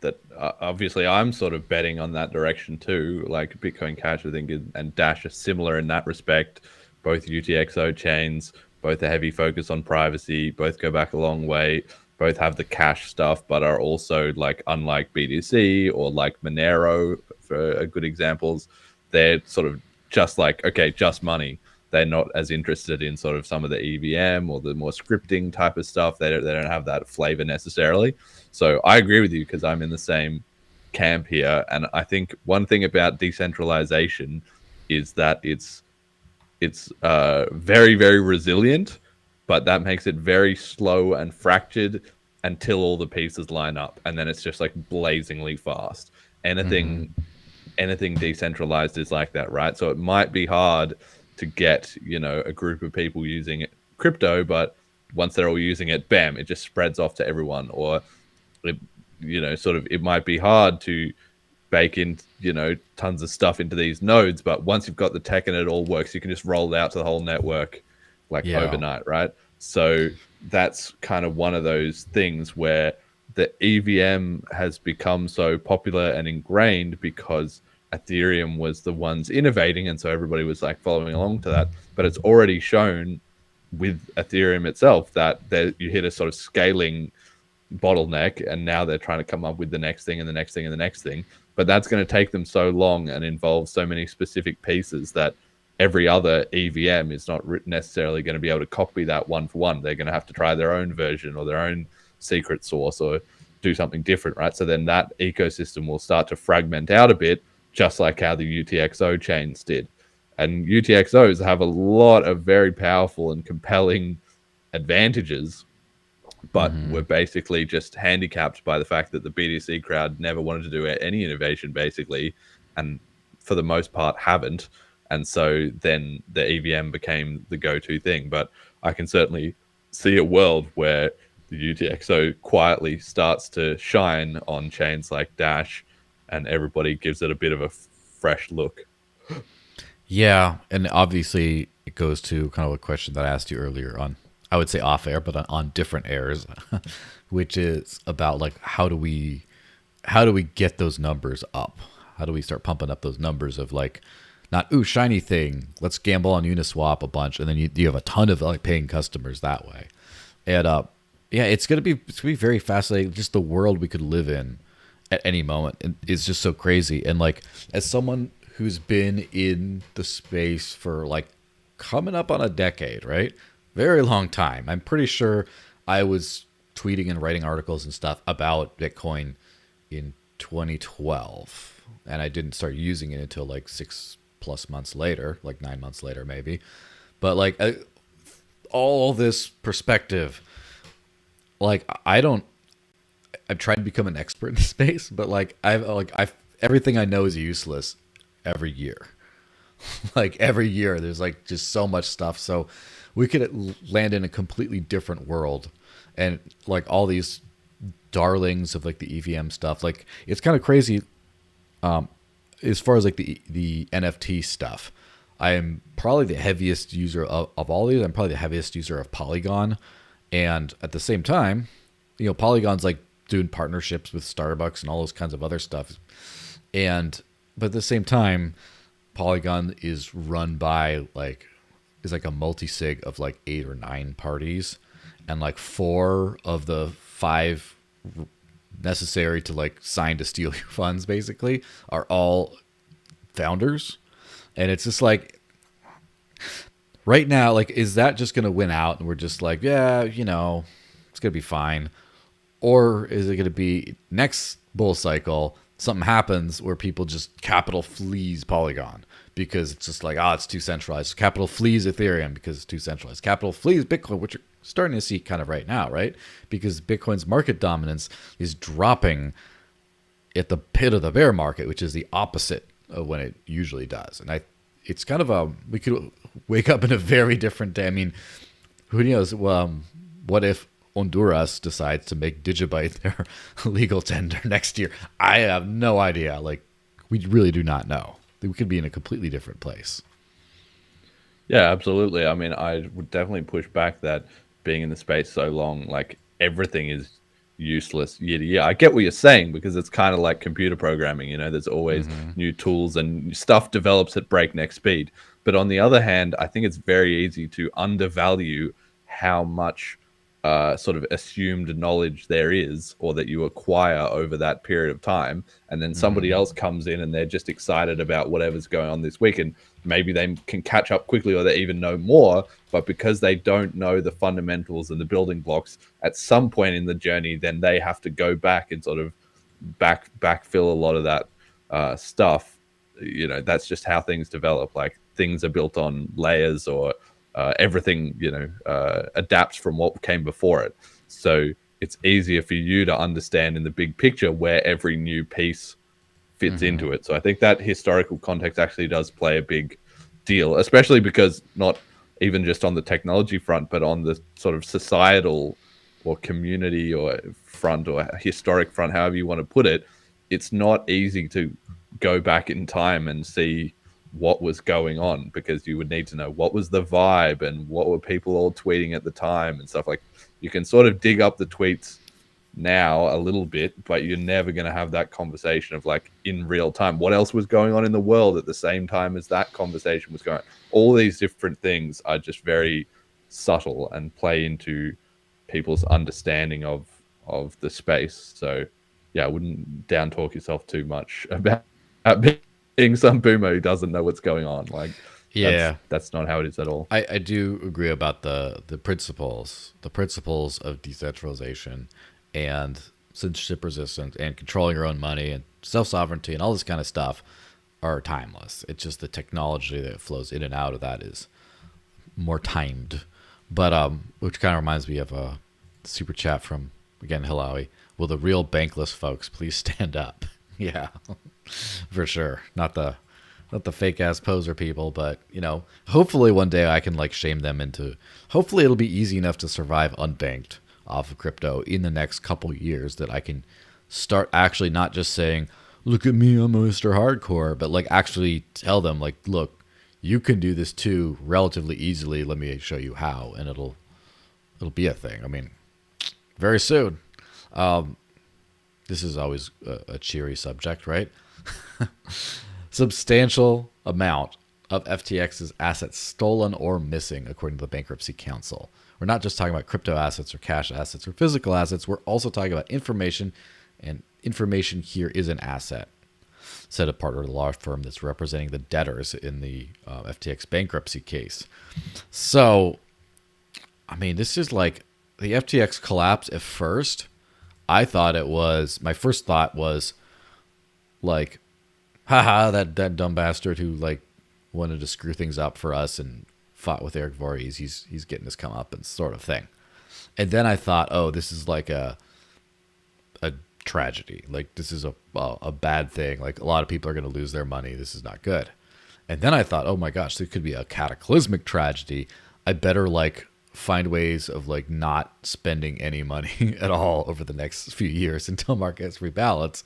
that obviously I'm sort of betting on that direction too. Like Bitcoin Cash, I think, and Dash are similar in that respect. Both UTXO chains, both a heavy focus on privacy, both go back a long way. Both have the cash stuff, but are also, like, unlike BTC or like Monero, for good examples, they're sort of just like, okay, just money. They're not as interested in sort of some of the EVM or the more scripting type of stuff. They don't have that flavor necessarily. So I agree with you, because I'm in the same camp here. And I think one thing about decentralization is that it's very, very resilient, but that makes it very slow and fractured until all the pieces line up, and then it's just like blazingly fast. Anything decentralized is like that, right? So it might be hard to get, a group of people using crypto, but once they're all using it, bam, it just spreads off to everyone. Or it might be hard to bake in, tons of stuff into these nodes, but once you've got the tech and it all works, you can just roll it out to the whole network overnight, right? So that's kind of one of those things where the EVM has become so popular and ingrained because Ethereum was the ones innovating, and so everybody was like following along to that. But it's already shown with Ethereum itself that you hit a sort of scaling bottleneck, and now they're trying to come up with the next thing and the next thing and the next thing. But that's going to take them so long and involve so many specific pieces that every other EVM is not necessarily going to be able to copy that one for one. They're going to have to try their own version or their own secret source or do something different, right? So then that ecosystem will start to fragment out a bit, just like how the UTXO chains did. And UTXOs have a lot of very powerful and compelling advantages, but were basically just handicapped by the fact that the BTC crowd never wanted to do any innovation, basically, and for the most part haven't. And so then the EVM became the go-to thing. But I can certainly see a world where the UTXO quietly starts to shine on chains like Dash, and everybody gives it a bit of a fresh look. Yeah, and obviously it goes to kind of a question that I asked you earlier on, I would say off air, but on different airs, which is about like how do we get those numbers up? How do we start pumping up those numbers of like not ooh shiny thing, let's gamble on Uniswap a bunch, and then you have a ton of like paying customers that way. And yeah, it's gonna be very fascinating. Just the world we could live in at any moment is just so crazy. And like as someone who's been in the space for like coming up on a decade, right? Very long time. I'm pretty sure I was tweeting and writing articles and stuff about Bitcoin in 2012, and I didn't start using it until like 6+ months later, like 9 months later maybe. But like all this perspective, like I'm trying to become an expert in the space, but like I've everything I know is useless every year. Like every year there's like just so much stuff. So we could land in a completely different world, and like all these darlings of like the EVM stuff, like it's kind of crazy. As far as like the NFT stuff, I am probably the heaviest user of all these. I'm probably the heaviest user of Polygon, and at the same time, you know, Polygon's like doing partnerships with Starbucks and all those kinds of other stuff, but at the same time, Polygon is run by is like a multi-sig of like 8 or 9 parties, and like 4 of the 5 necessary to like sign to steal your funds basically are all founders. And it's just like right now, like, is that just gonna win out and we're just like, yeah, you know, it's gonna be fine? Or is it gonna be next bull cycle something happens where people just capital flees Polygon because it's just like, it's too centralized. Capital flees Ethereum because it's too centralized. Capital flees Bitcoin, which you're starting to see kind of right now, right? Because Bitcoin's market dominance is dropping at the pit of the bear market, which is the opposite of when it usually does. And it's kind of we could wake up in a very different day. I mean, who knows? What if Honduras decides to make Digibyte their legal tender next year? I have no idea. Like, we really do not know. We could be in a completely different place. Yeah, absolutely. I mean, I would definitely push back that being in the space so long, like everything is useless year to year. I get what you're saying because it's kind of like computer programming, you know, there's always new tools and stuff develops at breakneck speed. But on the other hand, I think it's very easy to undervalue how much sort of assumed knowledge there is, or that you acquire over that period of time, and then somebody else comes in and they're just excited about whatever's going on this week, and maybe they can catch up quickly or they even know more, but because they don't know the fundamentals and the building blocks at some point in the journey, then they have to go back and sort of backfill a lot of that stuff. You know, that's just how things develop. Like, things are built on layers, or everything, you know, adapts from what came before it. So it's easier for you to understand in the big picture where every new piece fits into it. So I think that historical context actually does play a big deal, especially because not even just on the technology front, but on the sort of societal or community or front or historic front, however you want to put it, it's not easy to go back in time and see what was going on, because you would need to know what was the vibe and what were people all tweeting at the time and stuff. Like, you can sort of dig up the tweets now a little bit, but you're never going to have that conversation of like in real time what else was going on in the world at the same time as that conversation was going on. All these different things are just very subtle and play into people's understanding of the space. So yeah, I wouldn't down talk yourself too much about being some boomer who doesn't know what's going on. Like, Yeah, that's not how it is at all. I do agree about the principles of decentralization and censorship resistance and controlling your own money and self-sovereignty and all this kind of stuff are timeless. It's just the technology that flows in and out of that is more timed. But which kind of reminds me of a super chat from again Hilawe. Will the real Bankless folks please stand up? Yeah, for sure. Not the fake ass poser people, but hopefully one day I can like shame them into. Hopefully it'll be easy enough to survive unbanked off of crypto in the next couple years that I can start actually not just saying, "Look at me, I'm Mr. Hardcore," but like actually tell them like, "Look, you can do this too relatively easily. Let me show you how," and it'll be a thing. I mean, very soon. This is always a cheery subject, right? Substantial amount of FTX's assets stolen or missing, according to the Bankruptcy Council. We're not just talking about crypto assets or cash assets or physical assets. We're also talking about information, and information here is an asset. Said a partner of the law firm that's representing the debtors in the FTX bankruptcy case. So, I mean, this is like the FTX collapse at first. I thought it was, my first thought was like, haha, that dumb bastard who like wanted to screw things up for us and fought with Eric Voorhees. He's getting his comeuppance sort of thing. And then I thought, oh, this is like a tragedy. Like this is a bad thing. Like a lot of people are going to lose their money. This is not good. And then I thought, oh my gosh, there could be a cataclysmic tragedy. I better like find ways of like not spending any money at all over the next few years until markets rebalance.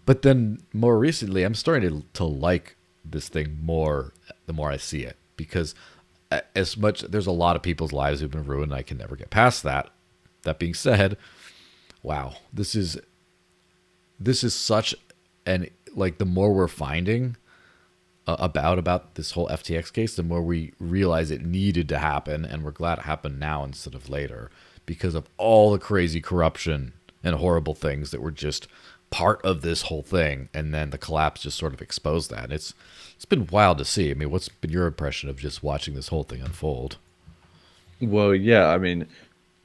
But then more recently, I'm starting to like this thing more the more I see it, because as much there's a lot of people's lives who've been ruined. I can never get past that. That being said, wow, this is such an like the more we're finding about this whole FTX case, the more we realize it needed to happen, and we're glad it happened now instead of later because of all the crazy corruption and horrible things that were just part of this whole thing, and then the collapse just sort of exposed that. It's been wild to see. I mean, what's been your impression of just watching this whole thing unfold? Well, yeah, I mean,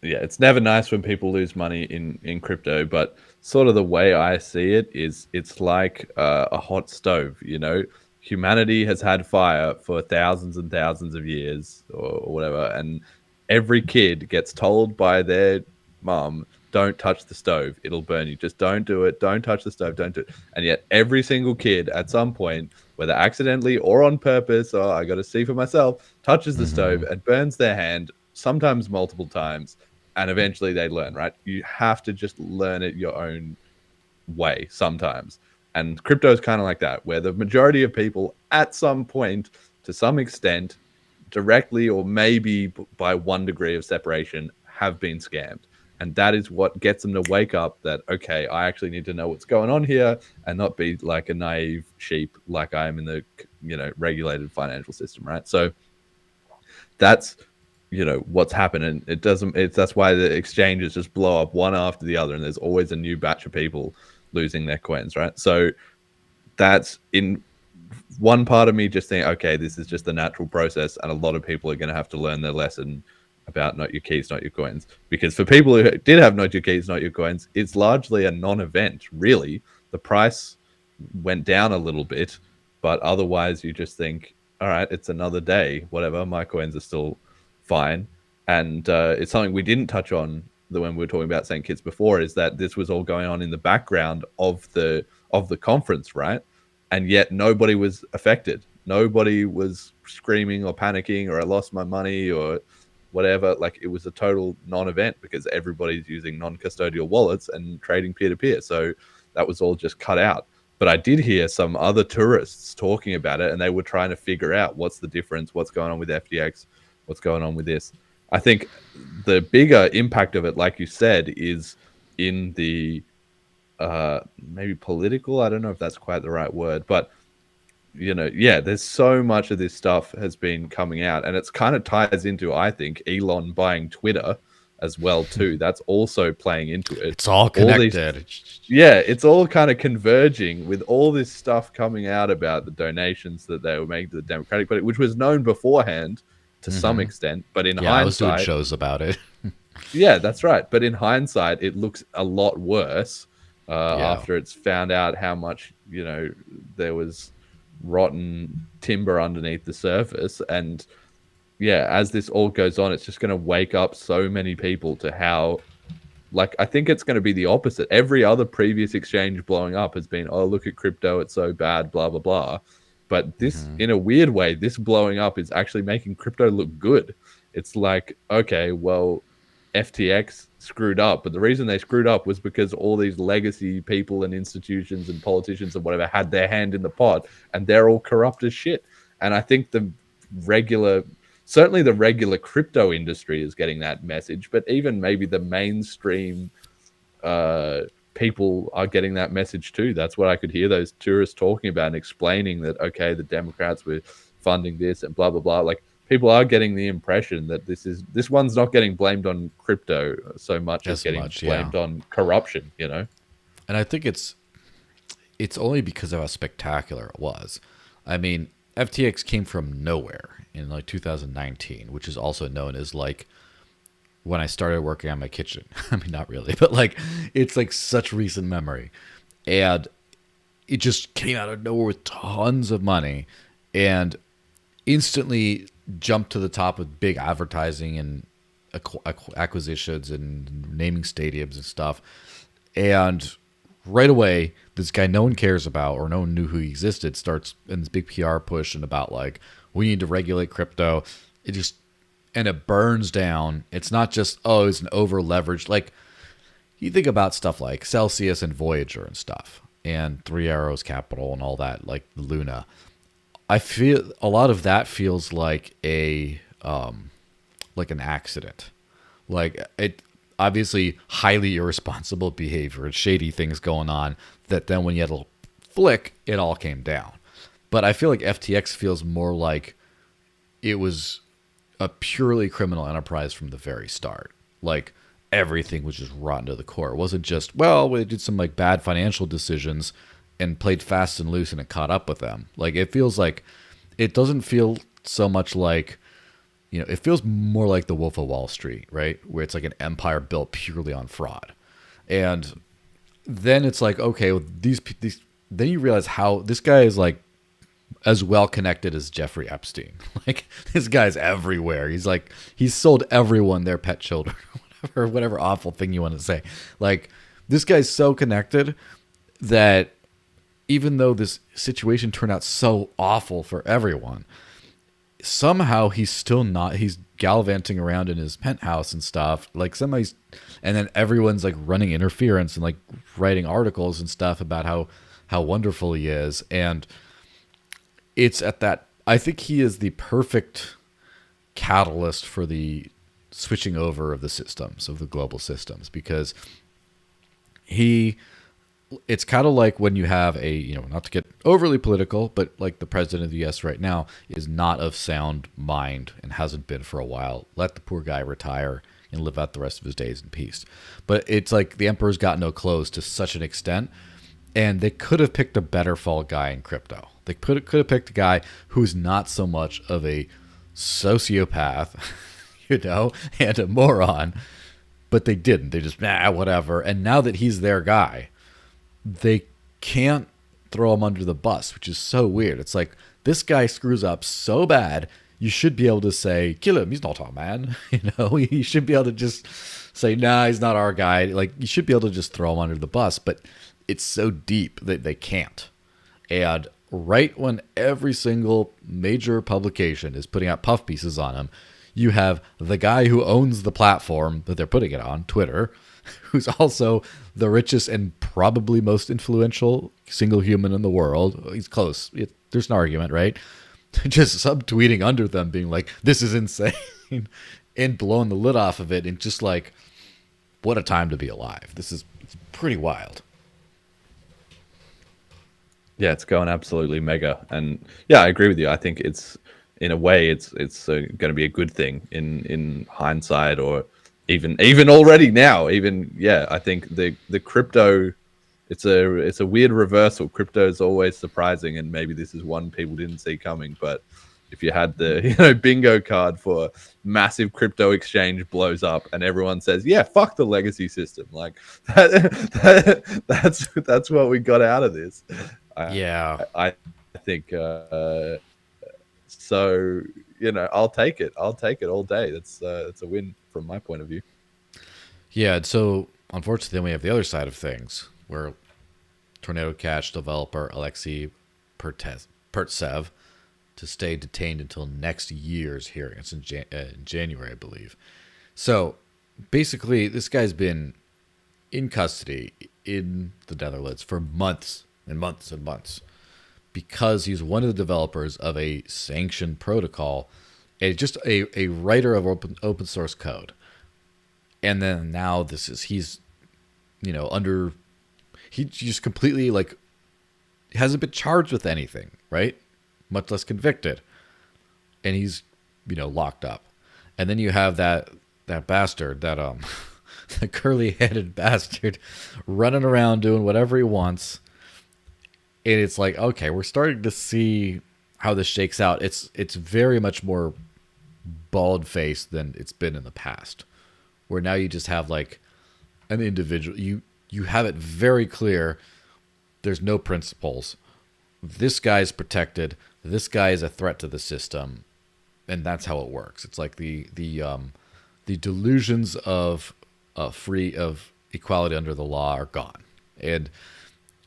yeah, it's never nice when people lose money in crypto, but sort of the way I see it is it's like a hot stove, you know? Humanity has had fire for thousands and thousands of years or whatever, and every kid gets told by their mom, don't touch the stove, it'll burn you. Just don't do it. Don't touch the stove. Don't do it. And yet every single kid at some point, whether accidentally or on purpose, or I got to see for myself, touches the stove and burns their hand, sometimes multiple times, and eventually they learn, right? You have to just learn it your own way sometimes. And crypto is kind of like that, where the majority of people at some point, to some extent, directly or maybe by one degree of separation, have been scammed. And that is what gets them to wake up that, okay, I actually need to know what's going on here and not be like a naive sheep like I am in the, regulated financial system, right? So that's, what's happening. That's why the exchanges just blow up one after the other, and there's always a new batch of people losing their coins, right? So that's in one part of me just think, okay, this is just the natural process, and a lot of people are going to have to learn their lesson about not your keys, not your coins. Because for people who did have not your keys, not your coins, it's largely a non-event, really. The price went down a little bit, but otherwise you just think, all right, it's another day, whatever, my coins are still fine. And it's something we didn't touch on when we were talking about St. Kitts before, is that this was all going on in the background of the conference, right? And yet nobody was affected. Nobody was screaming or panicking or I lost my money or whatever. Like, it was a total non-event because everybody's using non-custodial wallets and trading peer-to-peer. So that was all just cut out. But I did hear some other tourists talking about it, and they were trying to figure out what's the difference, what's going on with FTX, what's going on with this. I think the bigger impact of it, like you said, is in the maybe political. I don't know if that's quite the right word, but there's so much of this stuff has been coming out, and it's kind of ties into, I think, Elon buying Twitter as well too. That's also playing into it. It's all connected. It's all kind of converging with all this stuff coming out about the donations that they were making to the Democratic Party, which was known beforehand to some extent, but in hindsight, I was doing shows about it. Yeah, that's right. But in hindsight, it looks a lot worse after it's found out how much there was rotten timber underneath the surface. And yeah, as this all goes on, it's just going to wake up so many people to how, like, I think it's going to be the opposite. Every other previous exchange blowing up has been, oh, look at crypto, it's so bad, blah, blah, blah. But this, Mm-hmm. in a weird way, this blowing up is actually making crypto look good. It's like, okay, well, FTX screwed up, but the reason they screwed up was because all these legacy people and institutions and politicians and whatever had their hand in the pot, and they're all corrupt as shit. And I think the regular, certainly the regular crypto industry is getting that message, but even maybe the mainstream people are getting that message too. That's what I could hear those tourists talking about and explaining, that okay, the Democrats were funding this and blah blah blah. Like, people are getting the impression that this one's not getting blamed on crypto so much as getting blamed on corruption, you know. And I think it's only because of how spectacular it was. I mean, FTX came from nowhere in like 2019, which is also known as like when I started working on my kitchen. I mean, not really, but like it's like such recent memory. And it just came out of nowhere with tons of money and instantly jumped to the top with big advertising and acquisitions and naming stadiums and stuff. And right away, this guy no one cares about or no one knew who he existed starts in this big PR push and about like, we need to regulate crypto. It just, and it burns down. It's not just, oh, it's an over leveraged. Like, you think about stuff like Celsius and Voyager and stuff and Three Arrows Capital and all that, like Luna. I feel a lot of that feels like an accident. Like, it obviously highly irresponsible behavior and shady things going on that then when you had a flick, it all came down. But I feel like FTX feels more like it was a purely criminal enterprise from the very start. Like, everything was just rotten to the core. It wasn't just, well, we did some like bad financial decisions and played fast and loose and it caught up with them. Like, it feels like, it doesn't feel so much like, you know, it feels more like the Wolf of Wall Street, right? Where it's like an empire built purely on fraud. And then it's like, okay, well, these then you realize how this guy is like as well connected as Jeffrey Epstein. Like, this guy's everywhere. He's like, he's sold everyone their pet children, or whatever awful thing you want to say. Like, this guy's so connected that even though this situation turned out so awful for everyone, somehow he's still not, he's gallivanting around in his penthouse and stuff. Like, somebody's, and then everyone's like running interference and like writing articles and stuff about how wonderful he is. And it's at that, I think he is the perfect catalyst for the switching over of the systems, of the global systems, because it's kind of like when you have a, you know, not to get overly political, but like the president of the US right now is not of sound mind and hasn't been for a while. Let the poor guy retire and live out the rest of his days in peace. But it's like the emperor's got no clothes to such an extent, and they could have picked a better fall guy in crypto. They could have picked a guy who's not so much of a sociopath, you know, and a moron, but they didn't. They just, whatever. And now that he's their guy, they can't throw him under the bus, which is so weird. It's like, this guy screws up so bad, you should be able to say, kill him, he's not our man. You know, you should be able to just say, nah, he's not our guy. Like, you should be able to just throw him under the bus, but it's so deep that they can't. And right when every single major publication is putting out puff pieces on him, you have the guy who owns the platform that they're putting it on, Twitter, who's also the richest and probably most influential single human in the world. He's close. There's an argument, right? Just subtweeting under them being like, this is insane, and blowing the lid off of it, and just like, what a time to be alive. It's pretty wild. Yeah, it's going absolutely mega. And yeah, I agree with you. I think it's, in a way, it's going to be a good thing in hindsight, or even already now. Even, yeah, I think the crypto, it's a weird reversal. Crypto is always surprising, and maybe this is one people didn't see coming. But if you had the bingo card for massive crypto exchange blows up, and everyone says, yeah, fuck the legacy system, like that's what we got out of this. I think so. I'll take it. I'll take it all day. That's a win from my point of view. Yeah, and so unfortunately, then we have the other side of things where Tornado Cash developer Alexei Pertsev to stay detained until next year's hearing. It's in January, I believe. So basically, this guy's been in custody in the Netherlands for months and months and months because he's one of the developers of a sanctioned protocol, just a writer of open source code. And then now he's under, he just completely hasn't been charged with anything, right? Much less convicted. And he's, locked up. And then you have that bastard, that the curly-headed bastard running around doing whatever he wants. And it's like, okay, we're starting to see how this shakes out. It's very much more bald-faced than it's been in the past, where now you just have an individual. You have it very clear. There's no principles. This guy's protected. This guy is a threat to the system, and that's how it works. It's like the delusions of equality under the law are gone, and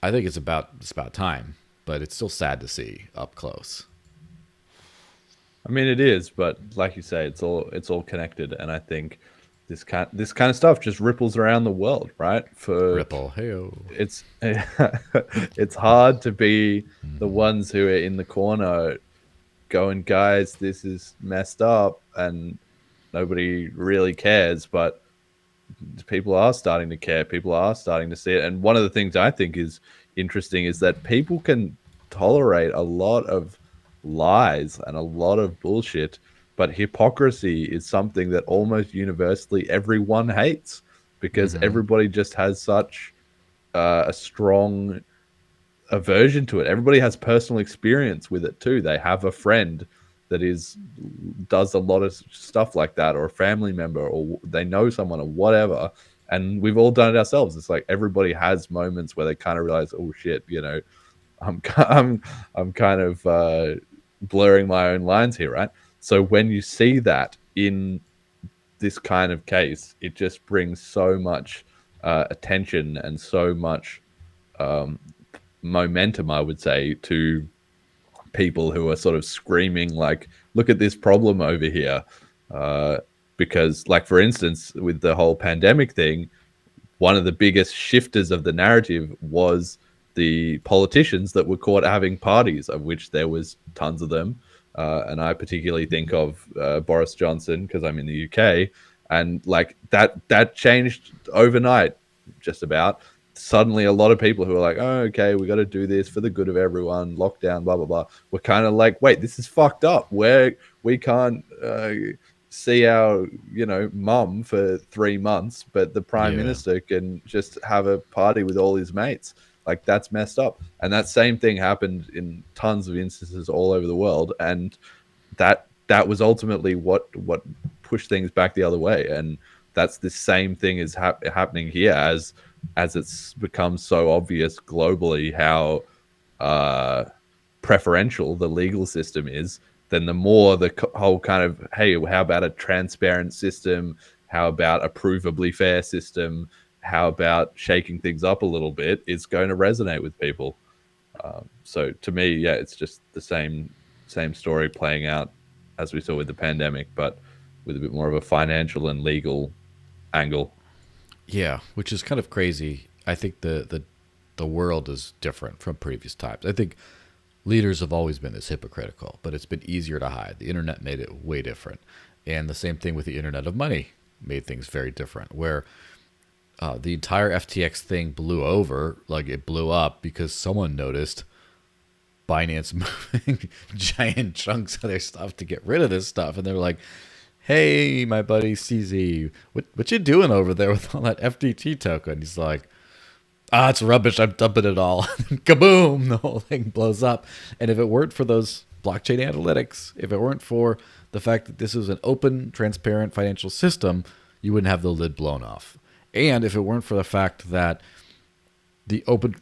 I think it's about time. But it's still sad to see up close. I mean, it is, but like you say, it's all connected, and I think this kind of stuff just ripples around the world, right? Ripple, hey-o. It's hard to be the ones who are in the corner going, guys, this is messed up, and nobody really cares, but people are starting to care. People are starting to see it. And one of the things I think is interesting is that people can tolerate a lot of lies and a lot of bullshit, but hypocrisy is something that almost universally everyone hates, because everybody just has such a strong aversion to it. Everybody has personal experience with it too. They have a friend that does a lot of stuff like that, or a family member, or they know someone, or whatever. And we've all done it ourselves. It's like everybody has moments where they kind of realize, oh shit, I'm kind of blurring my own lines here, right? So when you see that in this kind of case, it just brings so much attention and so much momentum, I would say, to people who are sort of screaming like, look at this problem over here. Because, like, for instance, with the whole pandemic thing, one of the biggest shifters of the narrative was the politicians that were caught having parties, of which there was tons of them. And I particularly think of Boris Johnson, because I'm in the UK, and like that changed overnight, just about. Suddenly, a lot of people who are like, oh, okay, we got to do this for the good of everyone, lockdown, blah, blah, blah. We're kind of like, wait, this is fucked up. We can't see our, mum for 3 months, but the prime minister can just have a party with all his mates. Like, that's messed up. And that same thing happened in tons of instances all over the world. And that was ultimately what pushed things back the other way. And that's the same thing is happening here as it's become so obvious globally how preferential the legal system is. Then the more the whole kind of, hey, how about a transparent system? How about a provably fair system? How about shaking things up a little bit? It's going to resonate with people. So to me, yeah, it's just the same story playing out as we saw with the pandemic, but with a bit more of a financial and legal angle. Yeah, which is kind of crazy. I think the world is different from previous times. I think leaders have always been this hypocritical, but it's been easier to hide. The internet made it way different. And the same thing with the internet of money made things very different, where the entire FTX thing blew over, like it blew up because someone noticed Binance moving giant chunks of their stuff to get rid of this stuff. And they were like, hey, my buddy CZ, what you doing over there with all that FTT token? He's like, it's rubbish. I'm dumping it all. Kaboom! The whole thing blows up. And if it weren't for those blockchain analytics, if it weren't for the fact that this is an open, transparent financial system, you wouldn't have the lid blown off. And if it weren't for the fact that the open,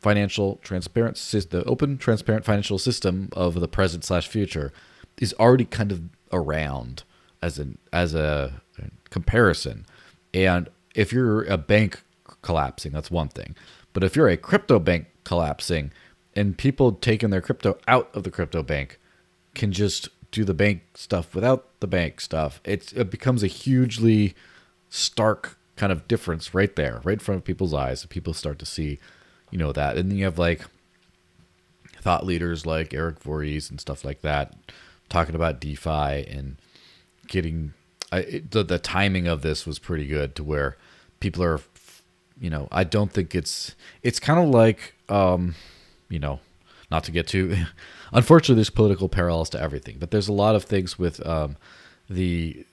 transparent financial system of the present/future is already kind of around as a comparison. And if you're a bank collapsing, that's one thing. But if you're a crypto bank collapsing and people taking their crypto out of the crypto bank can just do the bank stuff without the bank stuff, it becomes a hugely stark kind of difference right there, right in front of people's eyes. People start to see, that. And then you have like thought leaders like Eric Voorhees and stuff like that talking about DeFi and getting the timing of this was pretty good to where people are, I don't think it's kind of like, not to get too, unfortunately, there's political parallels to everything, but there's a lot of things with the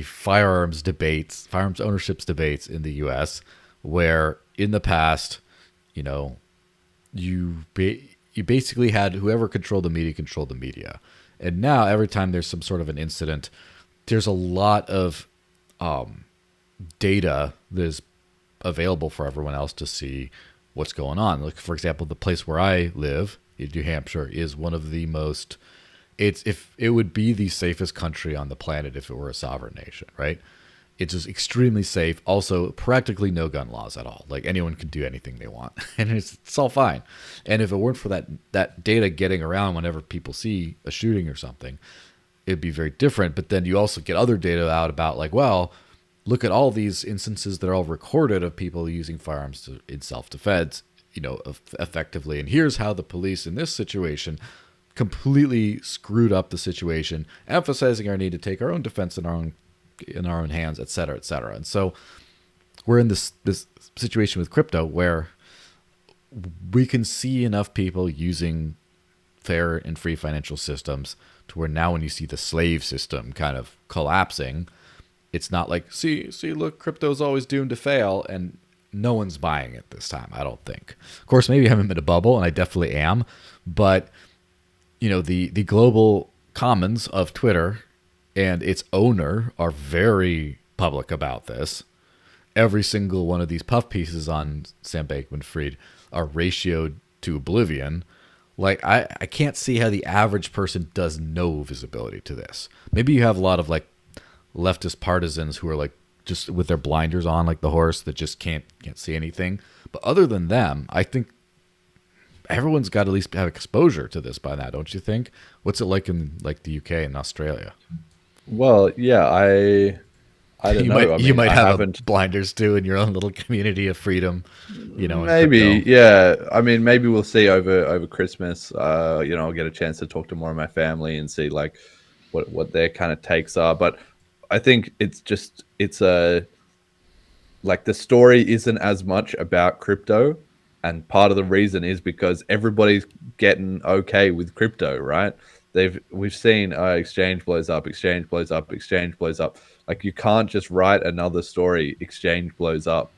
firearms ownerships debates in the U.S. where in the past, you basically had whoever controlled the media, and now every time there's some sort of an incident, there's a lot of data that is available for everyone else to see what's going on. Like, for example, the place where I live in New Hampshire is one of the most, if it would be the safest country on the planet if it were a sovereign nation, right? It's just extremely safe. Also, practically no gun laws at all. Like, anyone can do anything they want, and it's all fine. And if it weren't for that data getting around whenever people see a shooting or something, it'd be very different. But then you also get other data out about like, well, look at all these instances that are all recorded of people using firearms in self-defense, effectively. And here's how the police in this situation completely screwed up the situation, emphasizing our need to take our own defense in our own hands, et cetera, et cetera. And so we're in this situation with crypto where we can see enough people using fair and free financial systems to where now when you see the slave system kind of collapsing, it's not like, see, look, crypto's always doomed to fail, and no one's buying it this time, I don't think. Of course, maybe I'm in a bubble, and I definitely am, but the global commons of Twitter and its owner are very public about this. Every single one of these puff pieces on Sam Bankman-Fried are ratioed to oblivion. Like, I can't see how the average person does no visibility to this. Maybe you have a lot of like leftist partisans who are like just with their blinders on like the horse that just can't see anything. But other than them, I think everyone's got to at least have exposure to this by now, don't you think? What's it like in like the UK and Australia? Well, yeah, I don't know. You might have blinders too in your own little community of freedom, Maybe, yeah. I mean, maybe we'll see over Christmas. I'll get a chance to talk to more of my family and see like what their kind of takes are. But I think it's like the story isn't as much about crypto, and part of the reason is because everybody's getting okay with crypto, right? We've seen exchange blows up, exchange blows up, exchange blows up. Like, you can't just write another story, exchange blows up.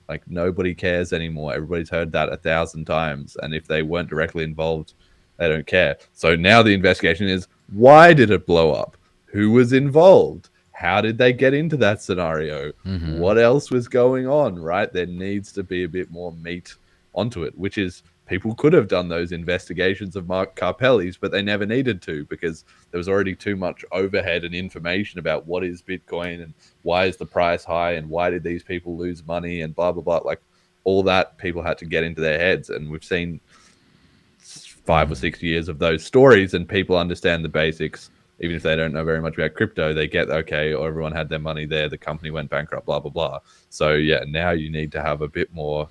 Like, nobody cares anymore. Everybody's heard that 1,000 times, and if they weren't directly involved, they don't care. So now the investigation is, why did it blow up? Who was involved? How did they get into that scenario? Mm-hmm. What else was going on, right? There needs to be a bit more meat onto it, which is, people could have done those investigations of Mark Carpelli's, but they never needed to because there was already too much overhead and information about what is Bitcoin and why is the price high and why did these people lose money and blah, blah, blah. Like, all that people had to get into their heads. And we've seen 5 or 6 years of those stories, and people understand the basics. Even if they don't know very much about crypto, they get, okay, or everyone had their money there, the company went bankrupt, blah, blah, blah. So, yeah, now you need to have a bit more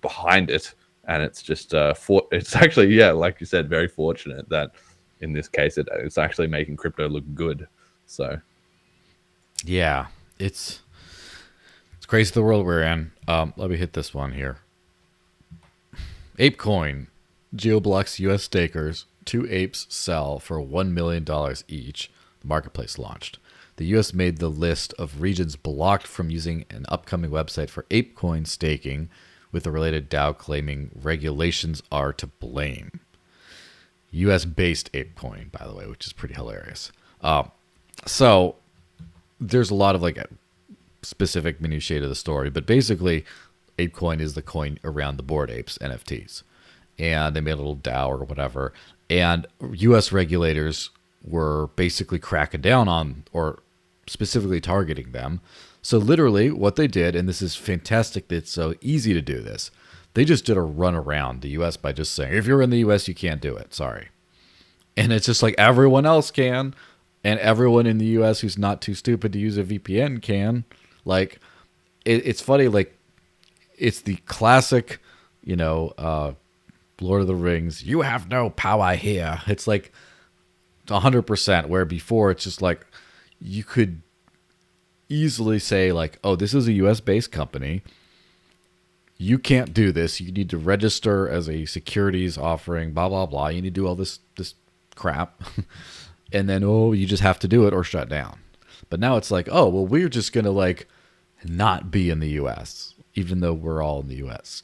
behind it. And it's just, it's actually, yeah, like you said, very fortunate that in this case, it's actually making crypto look good. So, yeah, it's crazy the world we're in. Let me hit this one here. ApeCoin, geo-blocks US stakers. 2 apes sell for $1 million each. The marketplace launched. The U.S. made the list of regions blocked from using an upcoming website for ApeCoin staking, with the related DAO claiming regulations are to blame. U.S.-based ApeCoin, by the way, which is pretty hilarious. So there's a lot of like specific minutiae to the story, but basically ApeCoin is the coin around the Bored Apes NFTs. And they made a little DAO or whatever. And U.S. regulators were basically cracking down on or specifically targeting them. So literally what they did, and this is fantastic that it's so easy to do this, they just did a run around the US by just saying, if you're in the US, you can't do it. Sorry. And it's just like everyone else can, and everyone in the US who's not too stupid to use a VPN can. Like, it's funny, like, it's the classic, Lord of the Rings, you have no power here. It's like 100%, where before it's just like you could easily say like, oh, this is a US based company. You can't do this. You need to register as a securities offering, blah, blah, blah. You need to do all this crap. And then, you just have to do it or shut down. But now it's like, oh, well, we're just going to like not be in the US, even though we're all in the US.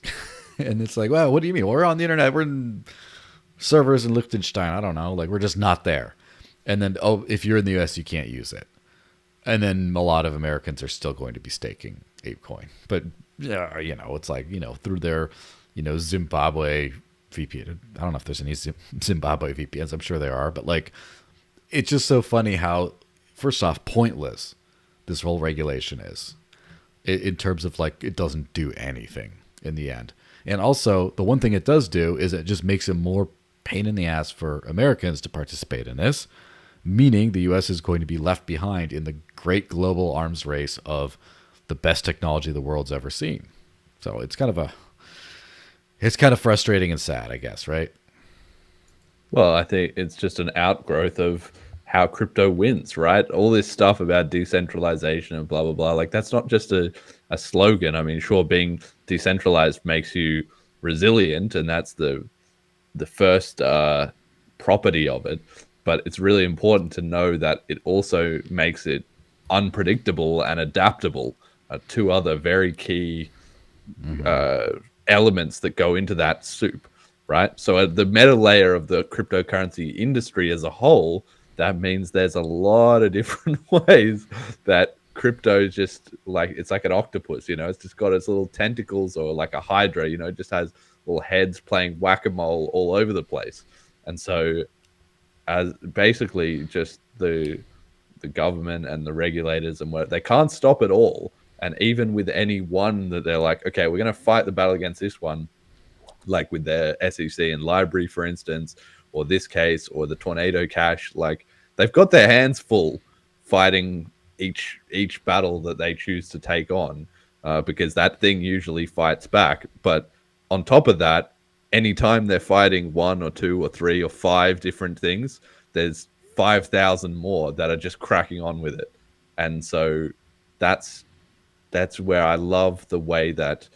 And it's like, well, what do you mean? Well, we're on the internet. We're in servers in Liechtenstein. I don't know. Like, we're just not there. And then, if you're in the US, you can't use it. And then a lot of Americans are still going to be staking ApeCoin. But, yeah, it's like, through their, Zimbabwe VPN. I don't know if there's any Zimbabwe VPNs. I'm sure there are. But, like, it's just so funny how, first off, pointless this whole regulation is. In terms of, like, it doesn't do anything in the end. And also, the one thing it does do is it just makes it more pain in the ass for Americans to participate in this, meaning the U.S. is going to be left behind in the great global arms race of the best technology the world's ever seen. So it's kind of frustrating and sad, I guess, right? Well, I think it's just an outgrowth of how crypto wins, right? All this stuff about decentralization and blah, blah, blah. Like, that's not just a slogan. I mean, sure, being decentralized makes you resilient, and that's the first property of it. But it's really important to know that it also makes it unpredictable and adaptable. Two other very key elements that go into that soup, right? So at the meta layer of the cryptocurrency industry as a whole, that means there's a lot of different ways that crypto just like, it's like an octopus, it's just got its little tentacles, or like a hydra, it just has little heads playing whack-a-mole all over the place. And so as basically just the government and the regulators and what, they can't stop it all. And even with any one that they're like, okay, we're going to fight the battle against this one, like with their SEC and library, for instance, or this case, or the Tornado Cash, like they've got their hands full fighting each battle that they choose to take on, because that thing usually fights back. But on top of that, anytime they're fighting one or two or three or five different things, there's 5,000 more that are just cracking on with it. And so that's where I love the way that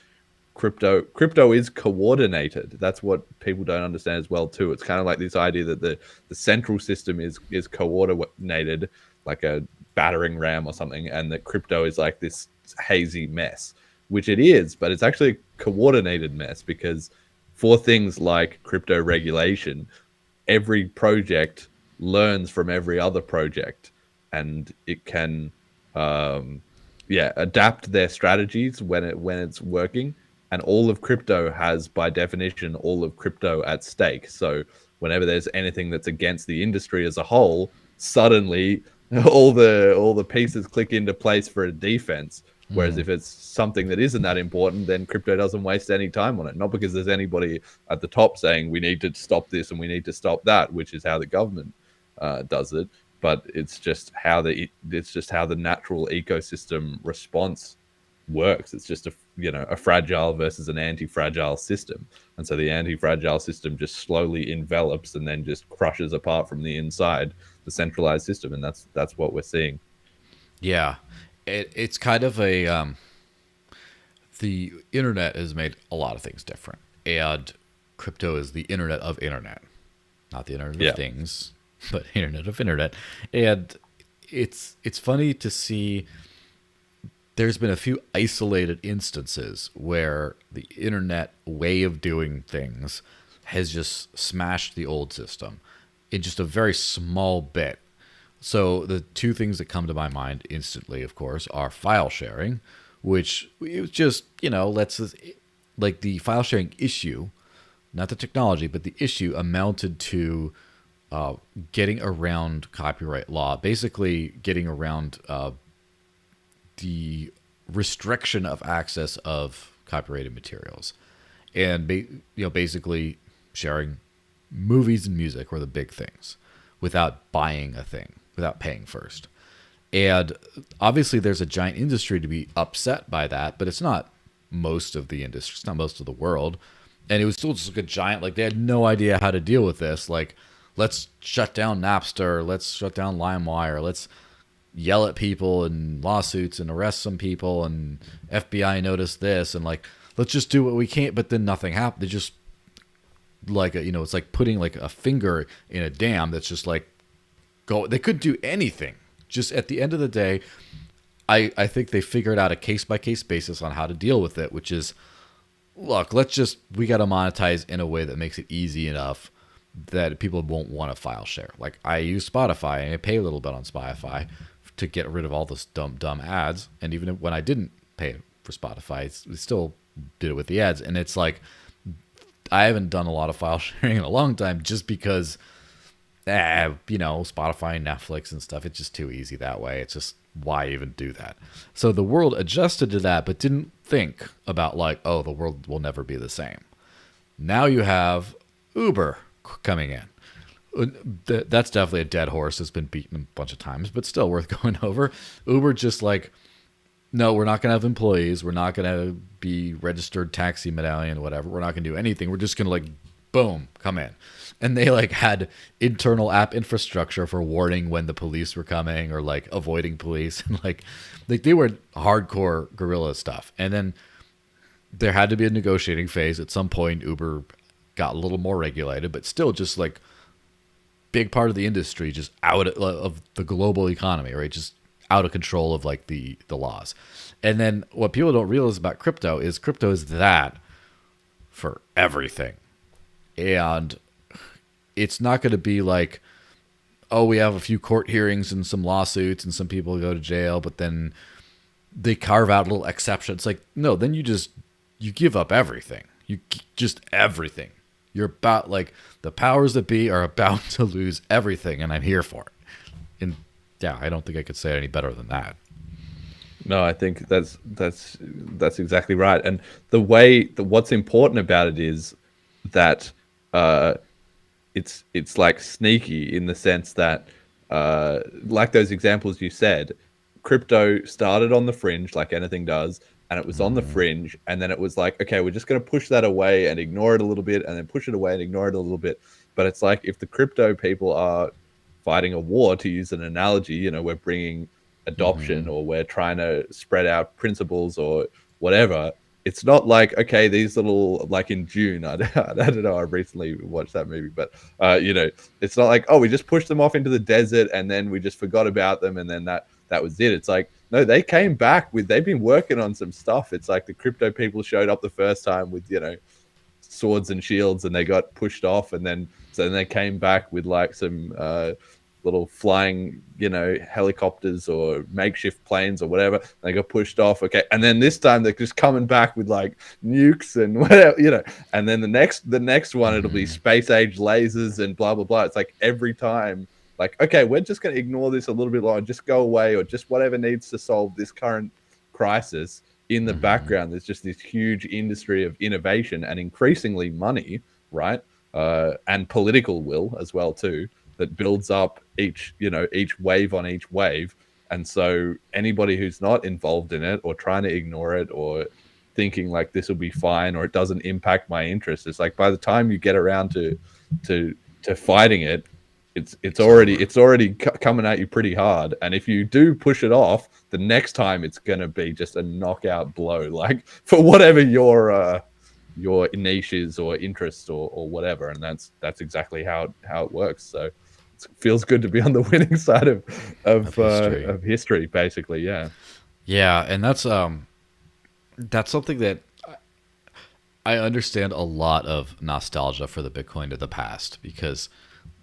crypto is coordinated. That's what people don't understand as well too. It's kind of like this idea that the central system is coordinated like a battering ram or something, and that crypto is like this hazy mess, which it is, but it's actually a coordinated mess, because for things like crypto regulation, every project learns from every other project, and it can adapt their strategies when it's working. And all of crypto has, by definition, all of crypto at stake. So whenever there's anything that's against the industry as a whole, suddenly all the pieces click into place for a defense. Whereas if it's something that isn't that important, then crypto doesn't waste any time on it. Not because there's anybody at the top saying we need to stop this and we need to stop that, which is how the government does it. But it's just how the natural ecosystem response works. It's just a fragile versus an anti-fragile system, and so the anti-fragile system just slowly envelops and then just crushes apart from the inside the centralized system, and that's what we're seeing. Yeah, it's kind of a the internet has made a lot of things different, and crypto is the internet of internet, not the internet of things, but internet of internet. And it's funny to see. There's been a few isolated instances where the internet way of doing things has just smashed the old system in just a very small bit. So the two things that come to my mind instantly, of course, are file sharing, which it was just, lets us, like the file sharing issue, not the technology, but the issue amounted to getting around copyright law, basically getting around the restriction of access of copyrighted materials, and basically sharing movies and music were the big things without buying a thing, without paying first. And obviously there's a giant industry to be upset by that, but it's not most of the industry, it's not most of the world. And it was still just like a giant, like they had no idea how to deal with this. Like, let's shut down Napster, let's shut down LimeWire, let's yell at people and lawsuits and arrest some people, and FBI noticed this, and like, let's just do what we can. But then nothing happened. They just like, it's like putting like a finger in a dam that's just like, go. They couldn't do anything. Just at the end of the day, I think they figured out a case-by-case basis on how to deal with it, which is, look, we got to monetize in a way that makes it easy enough that people won't want to file share. Like, I use Spotify, and I pay a little bit on Spotify to get rid of all those dumb ads. And even when I didn't pay for Spotify, we still did it with the ads. And it's like, I haven't done a lot of file sharing in a long time just because, Spotify and Netflix and stuff, it's just too easy that way. It's just, why even do that? So the world adjusted to that, but didn't think about like, oh, the world will never be the same. Now you have Uber coming in. That's definitely a dead horse. It's been beaten a bunch of times, but still worth going over. Uber just like, no, we're not going to have employees. We're not going to be registered taxi medallion, whatever. We're not going to do anything. We're just going to like, boom, come in. And they like had internal app infrastructure for warning when the police were coming or like avoiding police. And like they were hardcore guerrilla stuff. And then there had to be a negotiating phase. At some point, Uber got a little more regulated, but still just like big part of the industry, just out of the global economy, right? Just out of control of like the laws. And then what people don't realize about crypto is that for everything. And it's not going to be like, oh, we have a few court hearings and some lawsuits and some people go to jail, but then they carve out little exceptions. It's like, no, then you give up everything. Everything. You're about like the powers that be are about to lose everything, and I'm here for it. And yeah, I don't think I could say it any better than that. No, I think that's exactly right. And what's important about it is that it's like sneaky in the sense that like those examples you said, crypto started on the fringe like anything does, and it was on the fringe, and then it was like, okay, we're just going to push that away and ignore it a little bit, and then push it away and ignore it a little bit. But it's like, if the crypto people are fighting a war, to use an analogy, we're bringing adoption or we're trying to spread out principles or whatever. It's not like, okay, these little, like in June, I don't know, I recently watched that movie, but, it's not like, oh, we just pushed them off into the desert and then we just forgot about them and then that was it. It's like, no, they came back they've been working on some stuff. It's like the crypto people showed up the first time with, swords and shields, and they got pushed off, and then they came back with like some little flying, helicopters or makeshift planes or whatever. They got pushed off. Okay. And then this time they're just coming back with like nukes and whatever, and then the next one, it'll be space age lasers and blah, blah, blah. It's like every time, like, okay, we're just going to ignore this a little bit longer, just go away, or just whatever needs to solve this current crisis. In the background, there's just this huge industry of innovation and increasingly money, right? And political will as well too, that builds up each wave on each wave. And so anybody who's not involved in it or trying to ignore it or thinking like this will be fine or it doesn't impact my interests, it's like by the time you get around to fighting it, it's already coming at you pretty hard. And if you do push it off, the next time it's going to be just a knockout blow, like for whatever your niche is or interest or whatever. And that's exactly how it works. So it feels good to be on the winning side of history, basically. Yeah. And that's something that I understand a lot of nostalgia for the Bitcoin of the past, because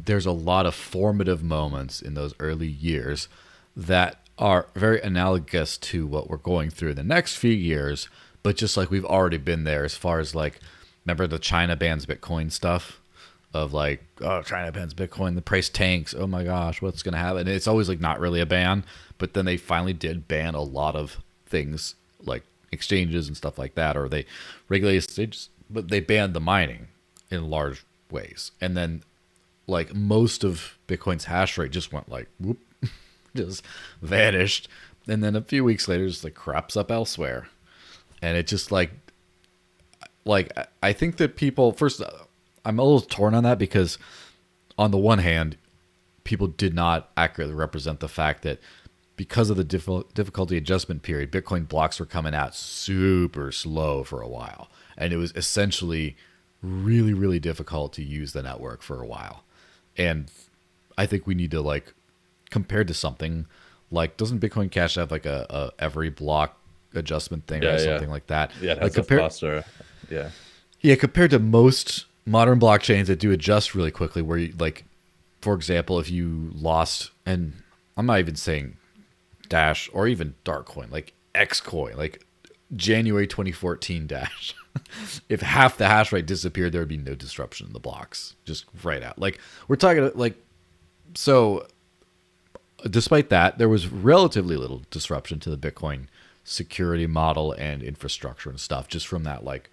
there's a lot of formative moments in those early years that are very analogous to what we're going through in the next few years, but just like we've already been there as far as like, remember the China bans Bitcoin stuff? of like, oh, China bans Bitcoin, the price tanks. Oh my gosh, what's gonna happen? And it's always like not really a ban, but then they finally did ban a lot of things like exchanges and stuff like that, or they regulated stages, but they banned the mining in large ways. And then like most of Bitcoin's hash rate just went like whoop, just vanished. And then a few weeks later, just like crops up elsewhere. And it just like I think that people first, I'm a little torn on that because on the one hand, people did not accurately represent the fact that because of the difficulty adjustment period, Bitcoin blocks were coming out super slow for a while. And it was essentially really, really difficult to use the network for a while. And I think we need to like, compared to something like, doesn't Bitcoin Cash have like a every block adjustment thing or something like that? Yeah, it like has a faster, yeah, compared to most modern blockchains that do adjust really quickly, where you, like, for example, if you lost, and I'm not even saying Dash or even Darkcoin, like Xcoin, like January 2014 Dash, if half the hash rate disappeared, there would be no disruption in the blocks, just right out. Like we're talking like, so despite that, there was relatively little disruption to the Bitcoin security model and infrastructure and stuff, just from that, like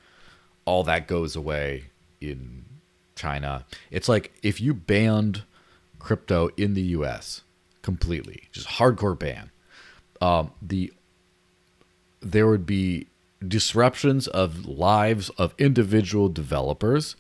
all that goes away in China. It's like if you banned crypto in the US completely, just hardcore ban, there would be disruptions of lives of individual developers,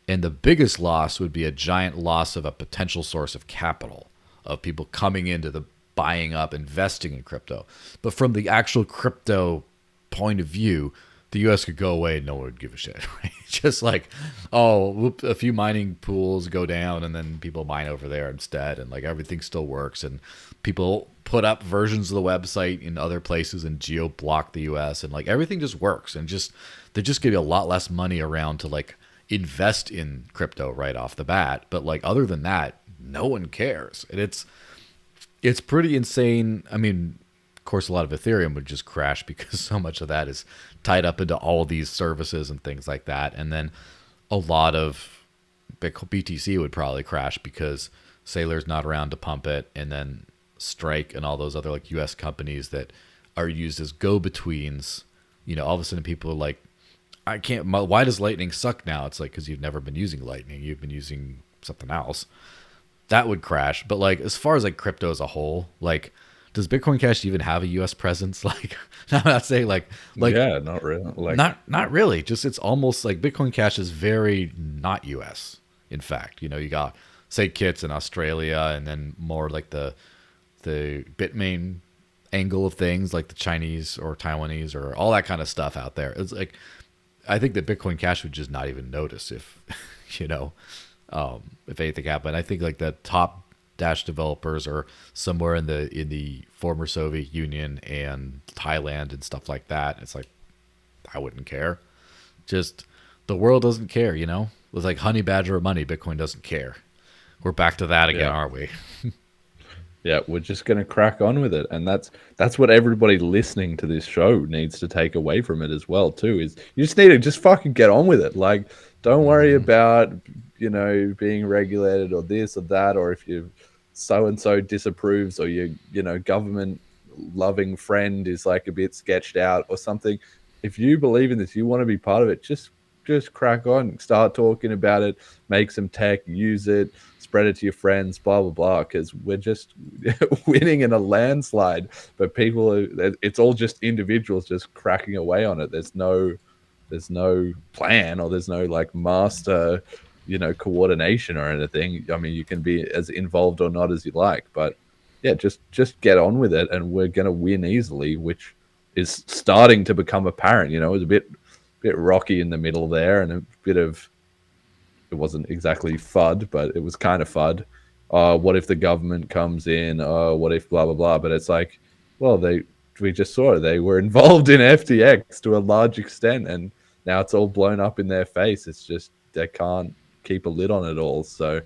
and the biggest loss would be a giant loss of a potential source of capital, of people coming into the buying up, investing in crypto. But from the actual crypto point of view, the US could go away and no one would give a shit, right? Just like, oh, whoop, a few mining pools go down and then people mine over there instead, and like everything still works, and people put up versions of the website in other places and geo-block the US, and like everything just works, and just they just give you a lot less money around to like invest in crypto right off the bat. But like other than that, no one cares. And it's pretty insane. I mean, of course, a lot of Ethereum would just crash because so much of that is tied up into all these services and things like that. And then a lot of BTC would probably crash because Sailor's not around to pump it. And then Strike and all those other like US companies that are used as go-betweens, you know, all of a sudden people are like, I can't, why does Lightning suck now? It's like, because you've never been using Lightning. You've been using something else. That would crash. But like, as far as like crypto as a whole, like, does Bitcoin Cash even have a U.S. presence? Like, I'm not saying like yeah, not really. Like, not really. Just it's almost like Bitcoin Cash is very not U.S. In fact, you know, you got say kits in Australia, and then more like the Bitmain angle of things, like the Chinese or Taiwanese or all that kind of stuff out there. It's like, I think that Bitcoin Cash would just not even notice if, you know, if anything happened. I think like the top Dash developers are somewhere in the former Soviet Union and Thailand and stuff like that. It's like, I wouldn't care. Just the world doesn't care, you know? It was like honey badger of money. Bitcoin doesn't care. We're back to that again, aren't we? Yeah, we're just going to crack on with it. And that's what everybody listening to this show needs to take away from it as well, too, is you just need to just fucking get on with it. Like, don't worry about, you know, being regulated or this or that, or if you so-and-so disapproves, or your, you know, government loving friend is like a bit sketched out or something. If you believe in this, you want to be part of it, just crack on, start talking about it, make some tech, use it, spread it to your friends, blah blah blah, because we're just winning in a landslide. But it's all just individuals just cracking away on it. There's no plan, or there's no like master, you know, coordination or anything. I mean, you can be as involved or not as you like, but yeah, just get on with it, and we're gonna win easily, which is starting to become apparent. You know, it was a bit rocky in the middle there, and a bit of, it wasn't exactly FUD, but it was kind of FUD. What if the government comes in? What if blah blah blah? But it's like, well, we just saw it. They were involved in FTX to a large extent, and now it's all blown up in their face. It's just they can't keep a lid on it all. So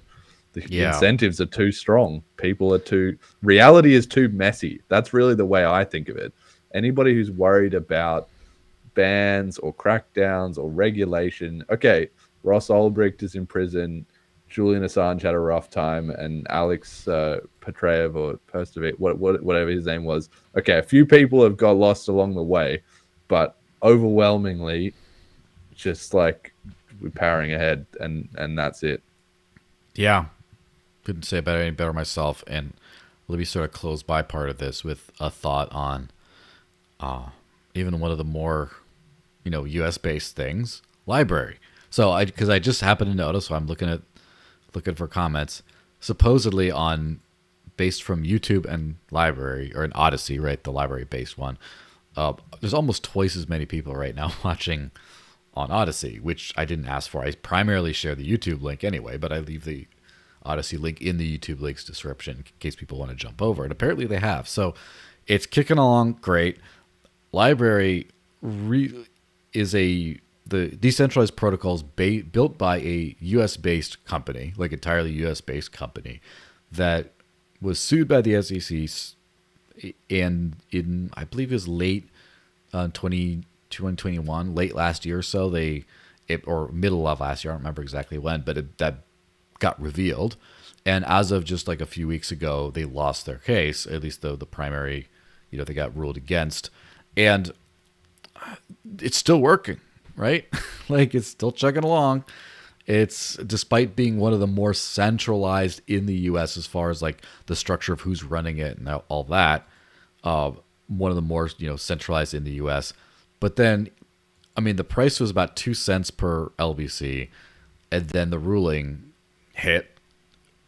the incentives are too strong. Reality is too messy. That's really the way I think of it. Anybody who's worried about bans or crackdowns or regulation, okay, Ross Ulbricht is in prison. Julian Assange had a rough time, and Alex Petreev or Perstovic, whatever his name was. Okay, a few people have got lost along the way, but overwhelmingly, just like we're powering ahead, and that's it. Yeah, couldn't say about it any better myself. And let me sort of close by part of this with a thought on even one of the more, U.S. based things, library. So because I just happened to notice, so I'm looking for comments, supposedly based from YouTube and library, or an Odyssey, right? The library based one. There's almost twice as many people right now watching on Odyssey, which I didn't ask for. I primarily share the YouTube link anyway, but I leave the Odyssey link in the YouTube links description in case people want to jump over. And apparently they have. So it's kicking along great. Library is the decentralized protocols built by a U.S.-based company, like entirely U.S.-based company, that was sued by the SEC, and in, I believe it was late 2021, late last year or so, or middle of last year, I don't remember exactly when, but that got revealed. And as of just like a few weeks ago, they lost their case, at least the primary, they got ruled against. And it's still working, right? Like, it's still chugging along. It's, despite being one of the more centralized in the U.S. as far as like the structure of who's running it and all that, one of the more, centralized in the U.S. But then, I mean, the price was about 2 cents per LBC, and then the ruling hit,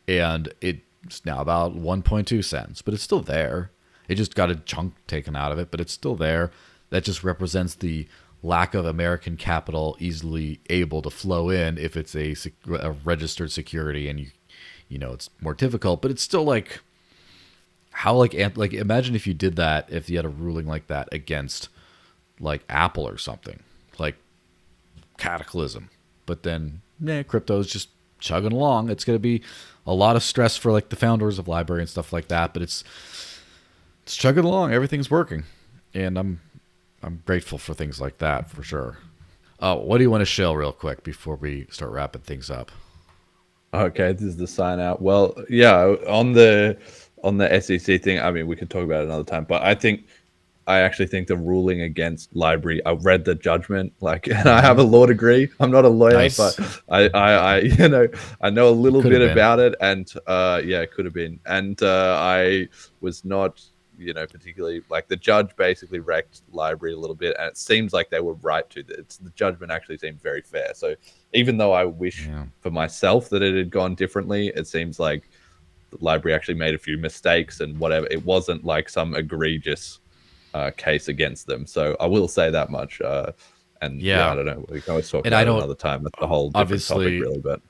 and it's now about 1.2 cents, but it's still there. It just got a chunk taken out of it, but it's still there. That just represents the lack of American capital easily able to flow in if it's a registered security, and it's more difficult. But it's still like, how like imagine if you did that, if you had a ruling like that against like Apple or something, like cataclysm. But then crypto is just chugging along. It's going to be a lot of stress for like the founders of library and stuff like that, but it's chugging along. Everything's working, and I'm grateful for things like that for sure. What do you want to shill real quick before we start wrapping things up? Okay, this is the sign out. Well, yeah, on the SEC thing, I mean, we could talk about it another time, but I actually think the ruling against library, I read the judgment, like, and I have a law degree. I'm not a lawyer, nice. But I know a little bit about it, and it could have been. And I was not, particularly, like, the judge basically wrecked library a little bit, and it seems like they were right to. The judgment actually seemed very fair. So even though I wish for myself that it had gone differently, it seems like the library actually made a few mistakes and whatever. It wasn't like some egregious case against them. So I will say that much. I don't know. We can always talk about it another time. That's a whole different topic, really. But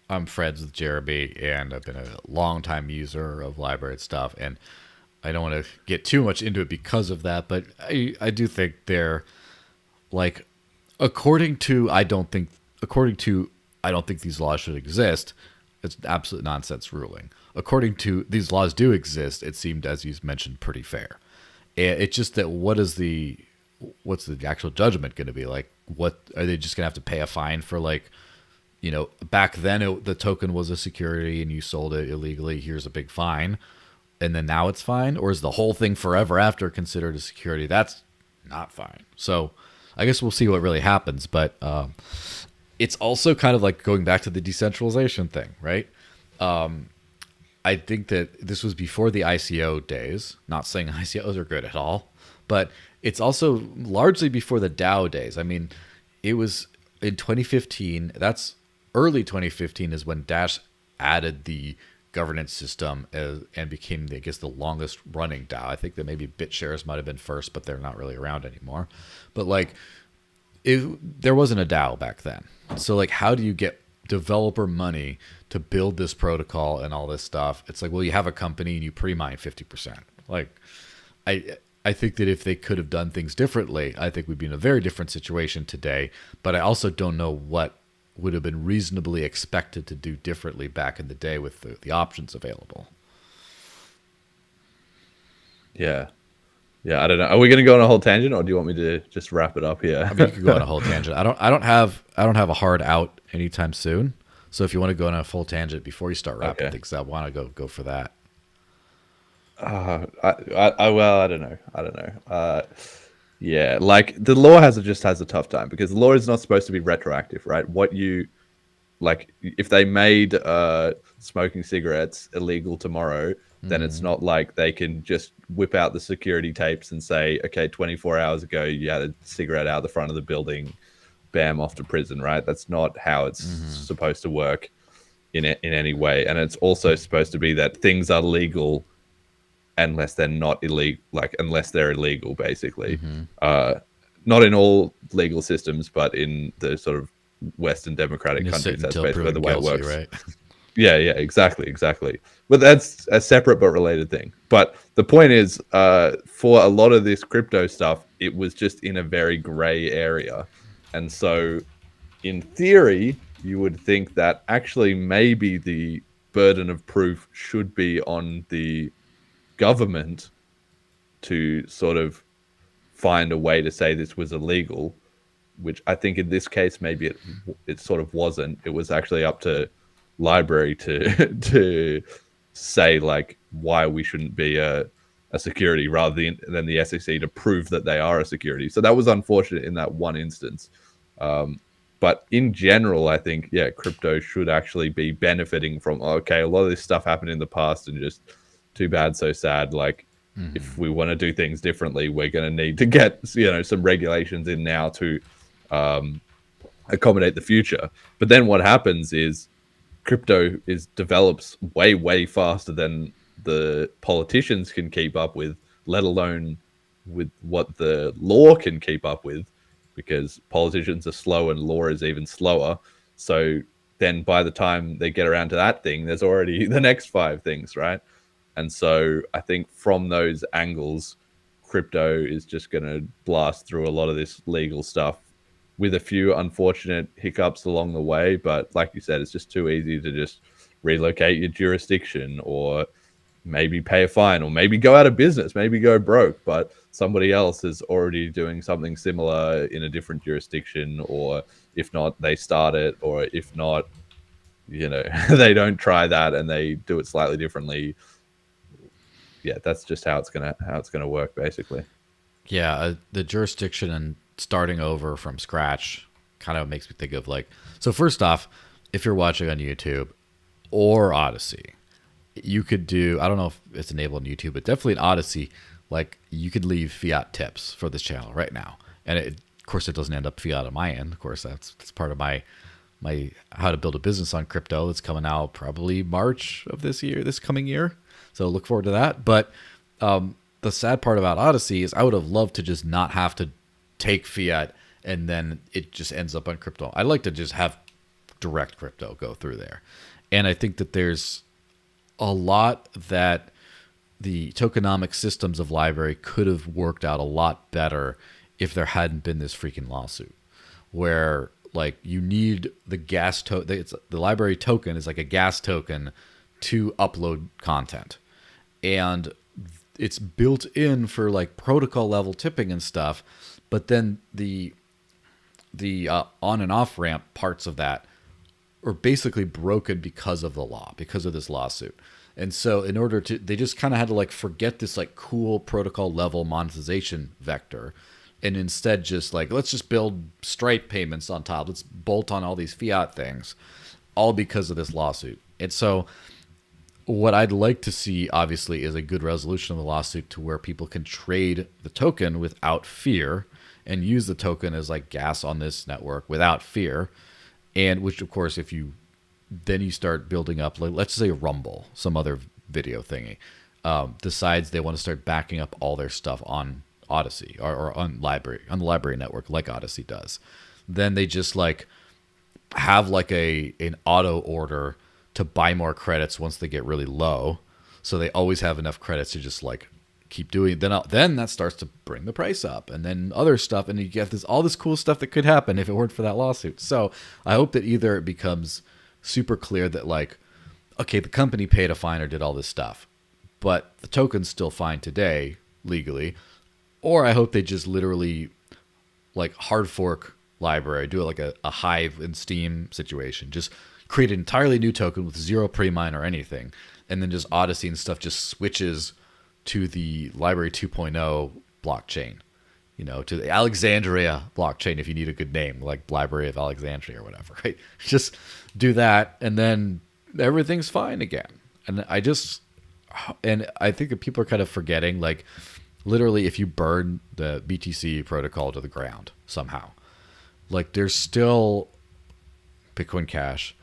I'm friends with Jeremy, and I've been a long-time user of library and stuff, and I don't want to get too much into it because of that, but I do think they're like, according to I don't think these laws should exist. It's an absolute nonsense ruling. According to these laws do exist, it seemed, as you mentioned, pretty fair. And it's just that what's the actual judgment going to be? Like, what are they just going to have to pay a fine for? Like, back then the token was a security and you sold it illegally. Here's a big fine. And then now it's fine? Or is the whole thing forever after considered a security? That's not fine. So I guess we'll see what really happens. But it's also kind of like going back to the decentralization thing, right? I think that this was before the ICO days. Not saying ICOs are good at all, but it's also largely before the DAO days. I mean, it was in 2015. That's early 2015 is when Dash added the governance system and became, I guess, the longest running DAO. I think that maybe BitShares might have been first, but they're not really around anymore. But like, there wasn't a DAO back then. So like, how do you get developer money to build this protocol and all this stuff? It's like, well, you have a company and you pre-mine 50%. Like, I think that if they could have done things differently, I think we'd be in a very different situation today. But I also don't know what would have been reasonably expected to do differently back in the day with the options available. Yeah, I don't know. Are we going to go on a whole tangent, or do you want me to just wrap it up here? I mean, you could go on a whole tangent. I don't have a hard out anytime soon, So if you want to go on a full tangent before you start wrapping Okay. things up, I want to go for that. Well, I don't know. I don't know. Yeah, like the law just has a tough time because the law is not supposed to be retroactive, right? What you like, if they made smoking cigarettes illegal tomorrow, then it's not like they can just whip out the security tapes and say, okay, 24 hours ago you had a cigarette out the front of the building, bam, off to prison, right? That's not how it's supposed to work in any way. And it's also supposed to be that things are legal unless they're not illegal, like unless they're illegal, basically. Not in all legal systems, but in the sort of Western democratic Innocent countries, that's until basically proven the way it guilty, works. right? Yeah, exactly. But that's a separate but related thing. But the point is, for a lot of this crypto stuff, it was just in a very gray area. And so, in theory, you would think that actually maybe the burden of proof should be on the government to sort of find a way to say this was illegal, which I think in this case maybe it sort of wasn't. It was actually up to library to to say like why we shouldn't be a security rather than the SEC to prove that they are a security. So that was unfortunate in that one instance. But in general, I think, yeah, crypto should actually be benefiting from, okay, a lot of this stuff happened in the past and just too bad, so sad. Like, if we want to do things differently, we're going to need to get, some regulations in now to accommodate the future. But then what happens is crypto develops way faster than the politicians can keep up with, let alone with what the law can keep up with, because politicians are slow and law is even slower. So then by the time they get around to that thing, there's already the next 5 things, right? And so I think from those angles, crypto is just going to blast through a lot of this legal stuff with a few unfortunate hiccups along the way. But like you said, it's just too easy to just relocate your jurisdiction, or maybe pay a fine, or maybe go out of business, maybe go broke, but somebody else is already doing something similar in a different jurisdiction, or if not, they start it, or if not, they don't try that and they do it slightly differently. Yeah, that's just how it's gonna work, basically. Yeah, the jurisdiction and starting over from scratch kind of makes me think of like, so first off, if you're watching on YouTube or Odyssey, you could do, I don't know if it's enabled on YouTube, but definitely in Odyssey, like you could leave fiat tips for this channel right now. And of course it doesn't end up fiat on my end. Of course, that's part of my how to build a business on crypto that's coming out probably March of this coming year. So look forward to that. But the sad part about Odyssey is I would have loved to just not have to take fiat and then it just ends up on crypto. I'd like to just have direct crypto go through there. And I think that there's a lot that the tokenomic systems of library could have worked out a lot better if there hadn't been this freaking lawsuit, where like you need the the library token is like a gas token to upload content, and it's built in for like protocol level tipping and stuff, but then the on and off ramp parts of that are basically broken because of the law, because of this lawsuit. And so in order to, they just kind of had to like forget this like cool protocol level monetization vector, and instead just like, let's just build Stripe payments on top. Let's bolt on all these fiat things, all because of this lawsuit. And so what I'd like to see, obviously, is a good resolution of the lawsuit to where people can trade the token without fear and use the token as like gas on this network without fear. And which, of course, if you then you start building up, like, let's say Rumble, some other video thingy, decides they want to start backing up all their stuff on Odyssey or on the library network, like Odyssey does. Then they just like have like an auto order to buy more credits once they get really low, so they always have enough credits to just like keep doing. Then that starts to bring the price up, and then other stuff, and you get all this cool stuff that could happen if it weren't for that lawsuit. So I hope that either it becomes super clear that like, okay, the company paid a fine or did all this stuff, but the token's still fine today legally, or I hope they just literally like hard fork library, do it like a Hive and Steam situation, just create an entirely new token with zero pre-mine or anything, and then just Odyssey and stuff just switches to the Library 2.0 blockchain, to the Alexandria blockchain if you need a good name, like Library of Alexandria or whatever, right? Just do that, and then everything's fine again. And I think that people are kind of forgetting, like, literally, if you burn the BTC protocol to the ground somehow, like, there's still Bitcoin Cash,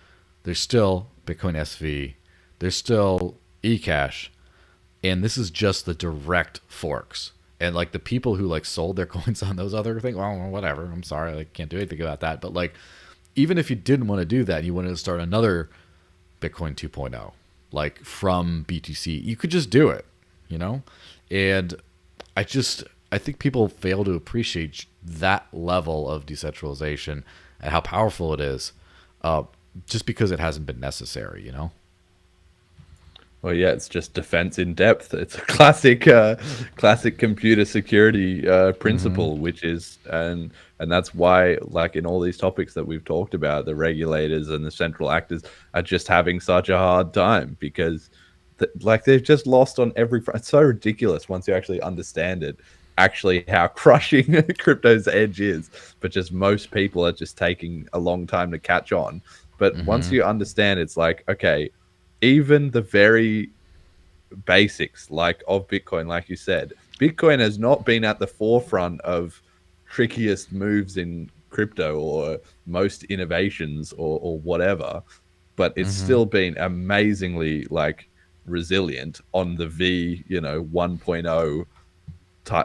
there's still Bitcoin SV, there's still eCash, and this is just the direct forks. And like the people who like sold their coins on those other things, well, whatever. I'm sorry, I can't do anything about that. But like, even if you didn't want to do that, and you wanted to start another Bitcoin 2.0, like from BTC, you could just do it, And I think people fail to appreciate that level of decentralization and how powerful it is, just because it hasn't been necessary, Well, yeah, it's just defense in depth. It's a classic computer security principle, which is, and that's why, like in all these topics that we've talked about, the regulators and the central actors are just having such a hard time because, like, they've just lost on every front. It's so ridiculous once you actually understand it, actually how crushing crypto's edge is. But just most people are just taking a long time to catch on. But once you understand, it's like, okay, even the very basics like of Bitcoin, like you said, Bitcoin has not been at the forefront of trickiest moves in crypto or most innovations or whatever, but it's still been amazingly like resilient on the 1.0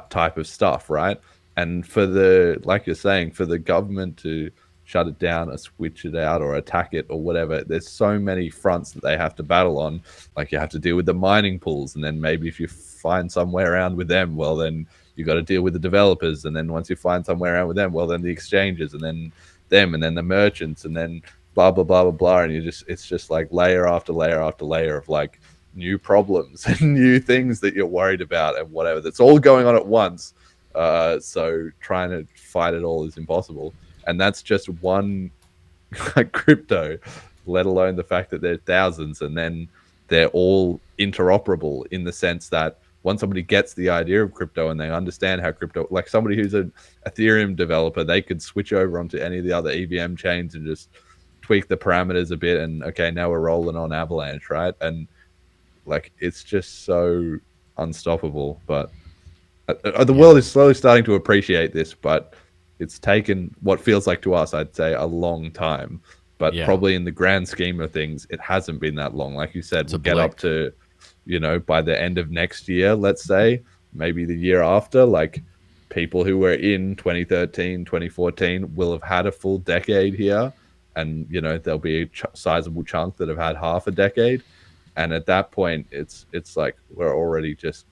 type of stuff, right? And for the, like you're saying, for the government to shut it down or switch it out or attack it or whatever, there's so many fronts that they have to battle on. Like you have to deal with the mining pools, and then maybe if you find some way around with them, well, then you got to deal with the developers, and then once you find some way around with them, well, then the exchanges, and then them, and then the merchants, and then blah blah blah blah blah, and it's just like layer after layer after layer of like new problems and new things that you're worried about and whatever, that's all going on at once. So trying to fight it all is impossible. And that's just one crypto, let alone the fact that there's thousands, and then they're all interoperable in the sense that once somebody gets the idea of crypto and they understand how crypto, like somebody who's an Ethereum developer, they could switch over onto any of the other EVM chains and just tweak the parameters a bit, and okay, now we're rolling on Avalanche, right? And like it's just so unstoppable. But the world is slowly starting to appreciate this, but it's taken what feels like to us, I'd say, a long time. But probably in the grand scheme of things, it hasn't been that long. Like you said, we'll get up to, by the end of next year, let's say, maybe the year after, like people who were in 2013, 2014 will have had a full decade here. And, there'll be a sizable chunk that have had half a decade. And at that point, it's like we're already just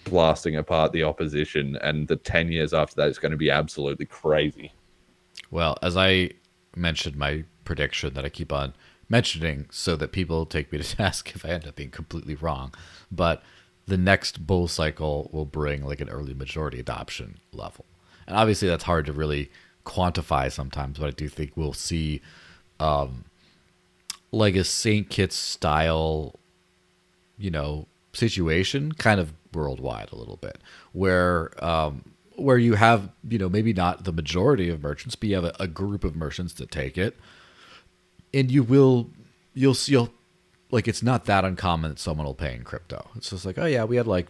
blasting apart the opposition, and the 10 years after that is going to be absolutely crazy. Well, as I mentioned my prediction that I keep on mentioning so that people take me to task if I end up being completely wrong, but the next bull cycle will bring like an early majority adoption level. And obviously that's hard to really quantify sometimes, but I do think we'll see like a St. Kitts style, situation kind of worldwide a little bit, where you have, maybe not the majority of merchants, but you have a group of merchants that take it, and you'll see, like, it's not that uncommon that someone will pay in crypto. It's just like, oh yeah, we had like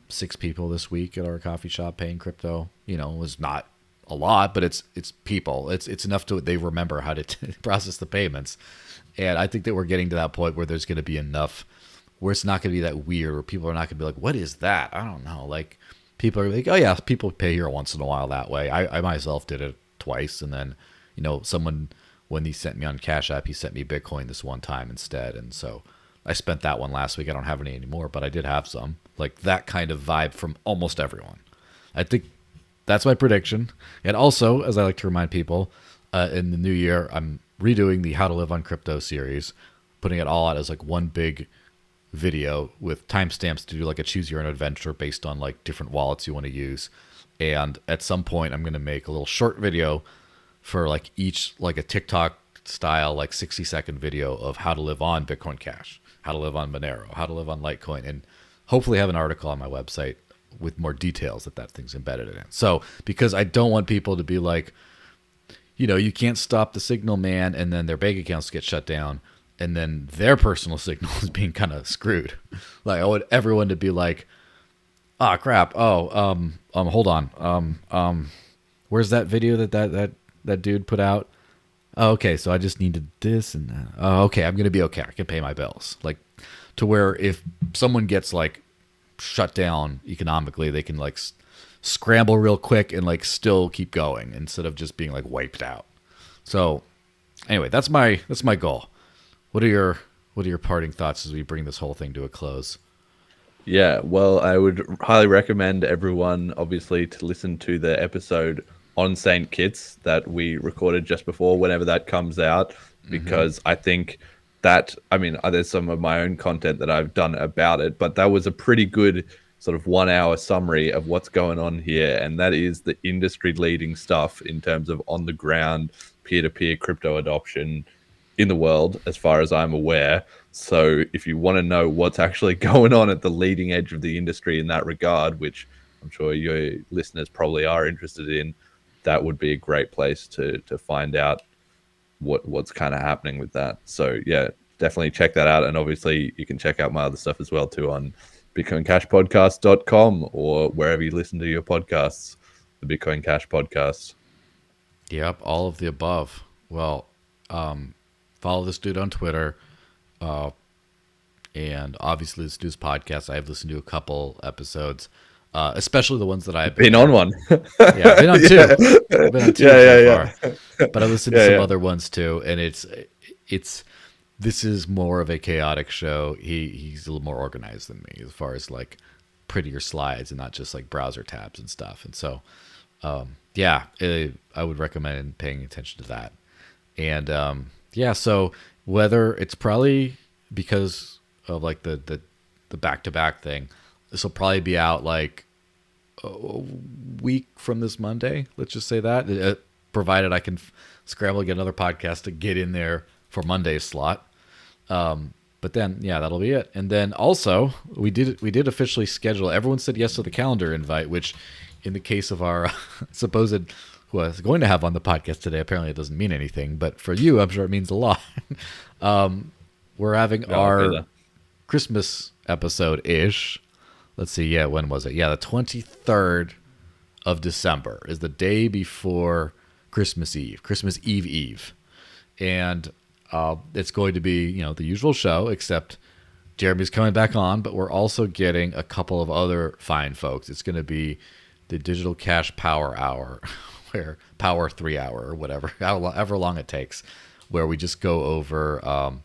6 people this week at our coffee shop paying crypto. It was not a lot, but it's people. It's enough to they remember how to process the payments, and I think that we're getting to that point where there's going to be enough where it's not going to be that weird, where people are not going to be like, what is that? I don't know. Like, people are like, oh yeah, people pay here once in a while that way. I myself did it twice, and then someone, when he sent me on Cash App, he sent me Bitcoin this one time instead, and so I spent that one last week. I don't have any anymore, but I did have some. Like that kind of vibe from almost everyone. I think that's my prediction. And also, as I like to remind people, in the new year, I'm redoing the How to Live on Crypto series, putting it all out as like one big video with timestamps to do like a choose your own adventure based on like different wallets you want to use. And at some point, I'm going to make a little short video for like each, like a TikTok style, like 60-second video of how to live on Bitcoin Cash, how to live on Monero, how to live on Litecoin, and hopefully have an article on my website with more details that thing's embedded in. So because I don't want people to be like, you can't stop the signal, man, and then their bank accounts get shut down, and then their personal signal is being kind of screwed. Like I want everyone to be like, ah, crap. Oh, hold on. Where's that video that dude put out? Oh, okay, so I just needed this and that. Oh, okay, I'm gonna be okay. I can pay my bills. Like, to where if someone gets like shut down economically, they can like scramble real quick and like still keep going instead of just being like wiped out. So, anyway, that's my goal. What are your parting thoughts as we bring this whole thing to a close? Yeah, well, I would highly recommend everyone, obviously, to listen to the episode on St. Kitts that we recorded just before, whenever that comes out, because I think that, I mean, there's some of my own content that I've done about it, but that was a pretty good sort of 1 hour summary of what's going on here. And that is the industry leading stuff in terms of on the ground peer-to-peer crypto adoption in the world, as far as I'm aware. So if you want to know what's actually going on at the leading edge of the industry in that regard, which I'm sure your listeners probably are interested in, that would be a great place to find out what's kind of happening with that. So yeah, definitely check that out. And obviously you can check out my other stuff as well too on bitcoincashpodcast.com or wherever you listen to your podcasts, the Bitcoin Cash Podcast. Yep, all of the above. Well, follow this dude on Twitter. And obviously this dude's podcast. I've listened to a couple episodes, especially the ones that I've been on one. Yeah, I've been on two. I've been on two so far. But I listened to some other ones too, and this is more of a chaotic show. He's a little more organized than me as far as like prettier slides and not just like browser tabs and stuff. And so, I would recommend paying attention to that. And so whether it's probably because of like the back-to-back thing, this will probably be out like a week from this Monday. Let's just say that, provided I can scramble to get another podcast to get in there for Monday's slot. But then, that'll be it. And then also, we did officially schedule. Everyone said yes to the calendar invite, which, in the case of our supposed who I was going to have on the podcast today, apparently it doesn't mean anything. But for you, I'm sure it means a lot. We're having our Christmas episode-ish. Let's see. Yeah, when was it? Yeah, the 23rd of December is the day before Christmas Eve. Christmas Eve. And it's going to be, the usual show, except Jeremy's coming back on, but we're also getting a couple of other fine folks. It's going to be the Digital Cash Power Hour, where Power 3 Hour or whatever, however long it takes, where we just go over,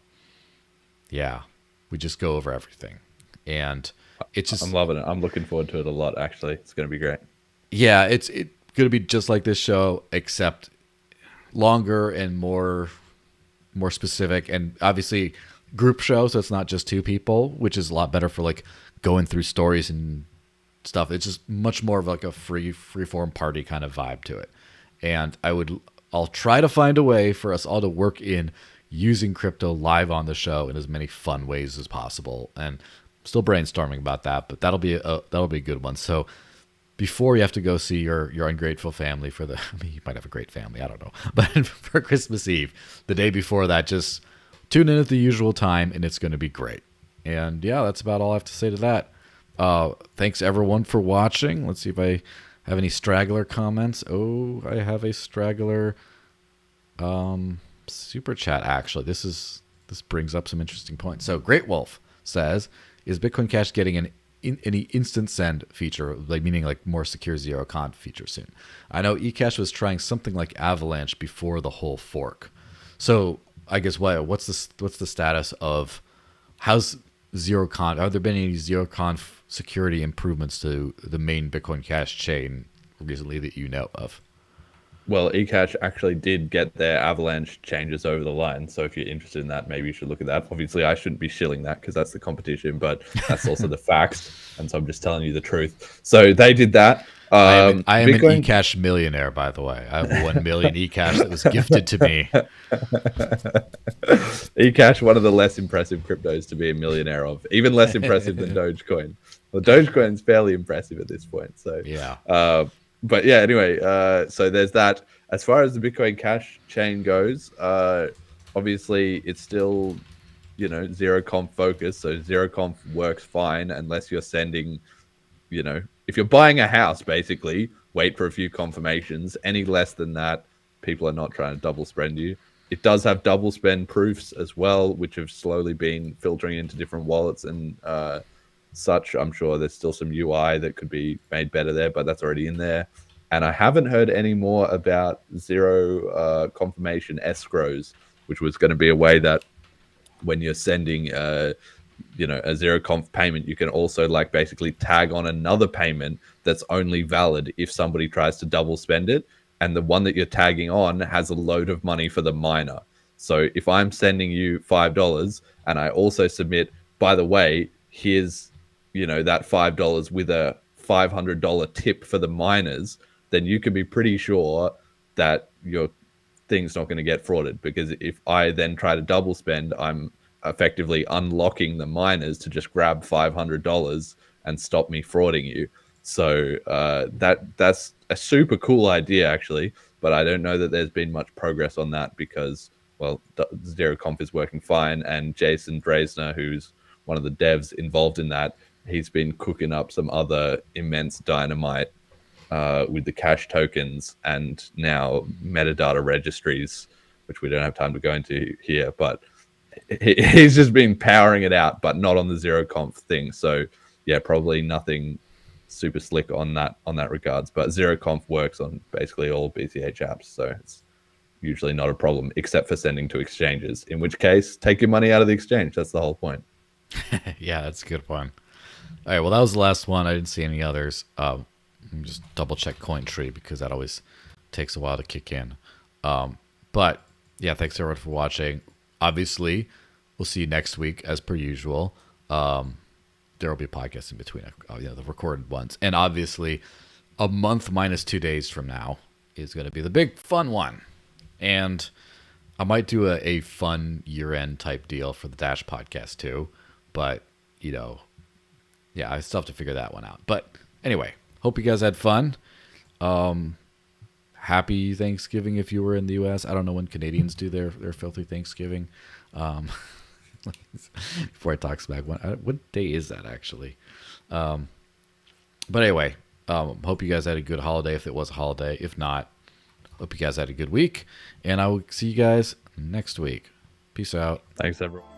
we just go over everything. And it's just, I'm loving it. I'm looking forward to it a lot, actually. It's going to be great. Yeah, it's going to be just like this show, except longer and more specific, and obviously group show, so it's not just two people, which is a lot better for like going through stories and stuff. It's just much more of like a free form party kind of vibe to it. And I'll try to find a way for us all to work in using crypto live on the show in as many fun ways as possible. And still brainstorming about that, but that'll be a good one. So before you have to go see your ungrateful family you might have a great family, I don't know, but for Christmas Eve, the day before that, just tune in at the usual time and it's going to be great. And that's about all I have to say to that. Thanks everyone for watching. Let's see if I have any straggler comments. Oh, I have a straggler super chat. Actually, this brings up some interesting points. So Greatwolf says, is Bitcoin Cash getting any instant send feature, like meaning like more secure zero con feature soon? I know eCash was trying something like Avalanche before the whole fork. So I guess what's the status of how's zero con? Have there been any zero con security improvements to the main Bitcoin Cash chain recently that you know of? Well, eCash actually did get their Avalanche changes over the line. So if you're interested in that, maybe you should look at that. Obviously, I shouldn't be shilling that because that's the competition, but that's also the facts. And so I'm just telling you the truth. So they did that. I am an Bitcoin. eCash millionaire, by the way. I have 1 million eCash that was gifted to me. eCash, one of the less impressive cryptos to be a millionaire of, even less impressive than Dogecoin. Well, Dogecoin's fairly impressive at this point. So Yeah. But yeah, anyway, so there's that. As far as the Bitcoin Cash chain goes, obviously it's still, zero conf focus. So zero conf works fine unless you're sending, if you're buying a house, basically, wait for a few confirmations. Any less than that, people are not trying to double spend you. It does have double spend proofs as well, which have slowly been filtering into different wallets and such. I'm sure there's still some UI that could be made better there, but that's already in there. And I haven't heard any more about zero confirmation escrows, which was going to be a way that when you're sending a zero conf payment, you can also basically tag on another payment that's only valid if somebody tries to double spend it. And the one that you're tagging on has a load of money for the miner. So if I'm sending you $5 and I also submit, by the way, here's, that $5 with a $500 tip for the miners, then you can be pretty sure that your thing's not going to get frauded. Because if I then try to double spend, I'm effectively unlocking the miners to just grab $500 and stop me frauding you. So that's a super cool idea, actually, but I don't know that there's been much progress on that because, well, zero conf is working fine, and Jason Dresner, who's one of the devs involved in that, he's been cooking up some other immense dynamite with the cash tokens and now metadata registries, which we don't have time to go into here, but he's just been powering it out, but not on the zero conf thing. So yeah, probably nothing super slick on that regards, but zero conf works on basically all BCH apps, so it's usually not a problem except for sending to exchanges, in which case take your money out of the exchange. That's the whole point. Yeah, that's a good one. All right, well, that was the last one. I didn't see any others. Just double check CoinTree because that always takes a while to kick in. But yeah, thanks everyone for watching. Obviously, we'll see you next week as per usual. There will be a podcast in between, the recorded ones. And obviously, a month minus 2 days from now is going to be the big fun one. And I might do a fun year-end type deal for the Dash podcast too. But, yeah, I still have to figure that one out. But anyway, hope you guys had fun. Happy Thanksgiving if you were in the U.S. I don't know when Canadians do their filthy Thanksgiving. Before I talk smack, what day is that actually? But anyway, hope you guys had a good holiday if it was a holiday. If not, hope you guys had a good week. And I will see you guys next week. Peace out. Thanks, everyone.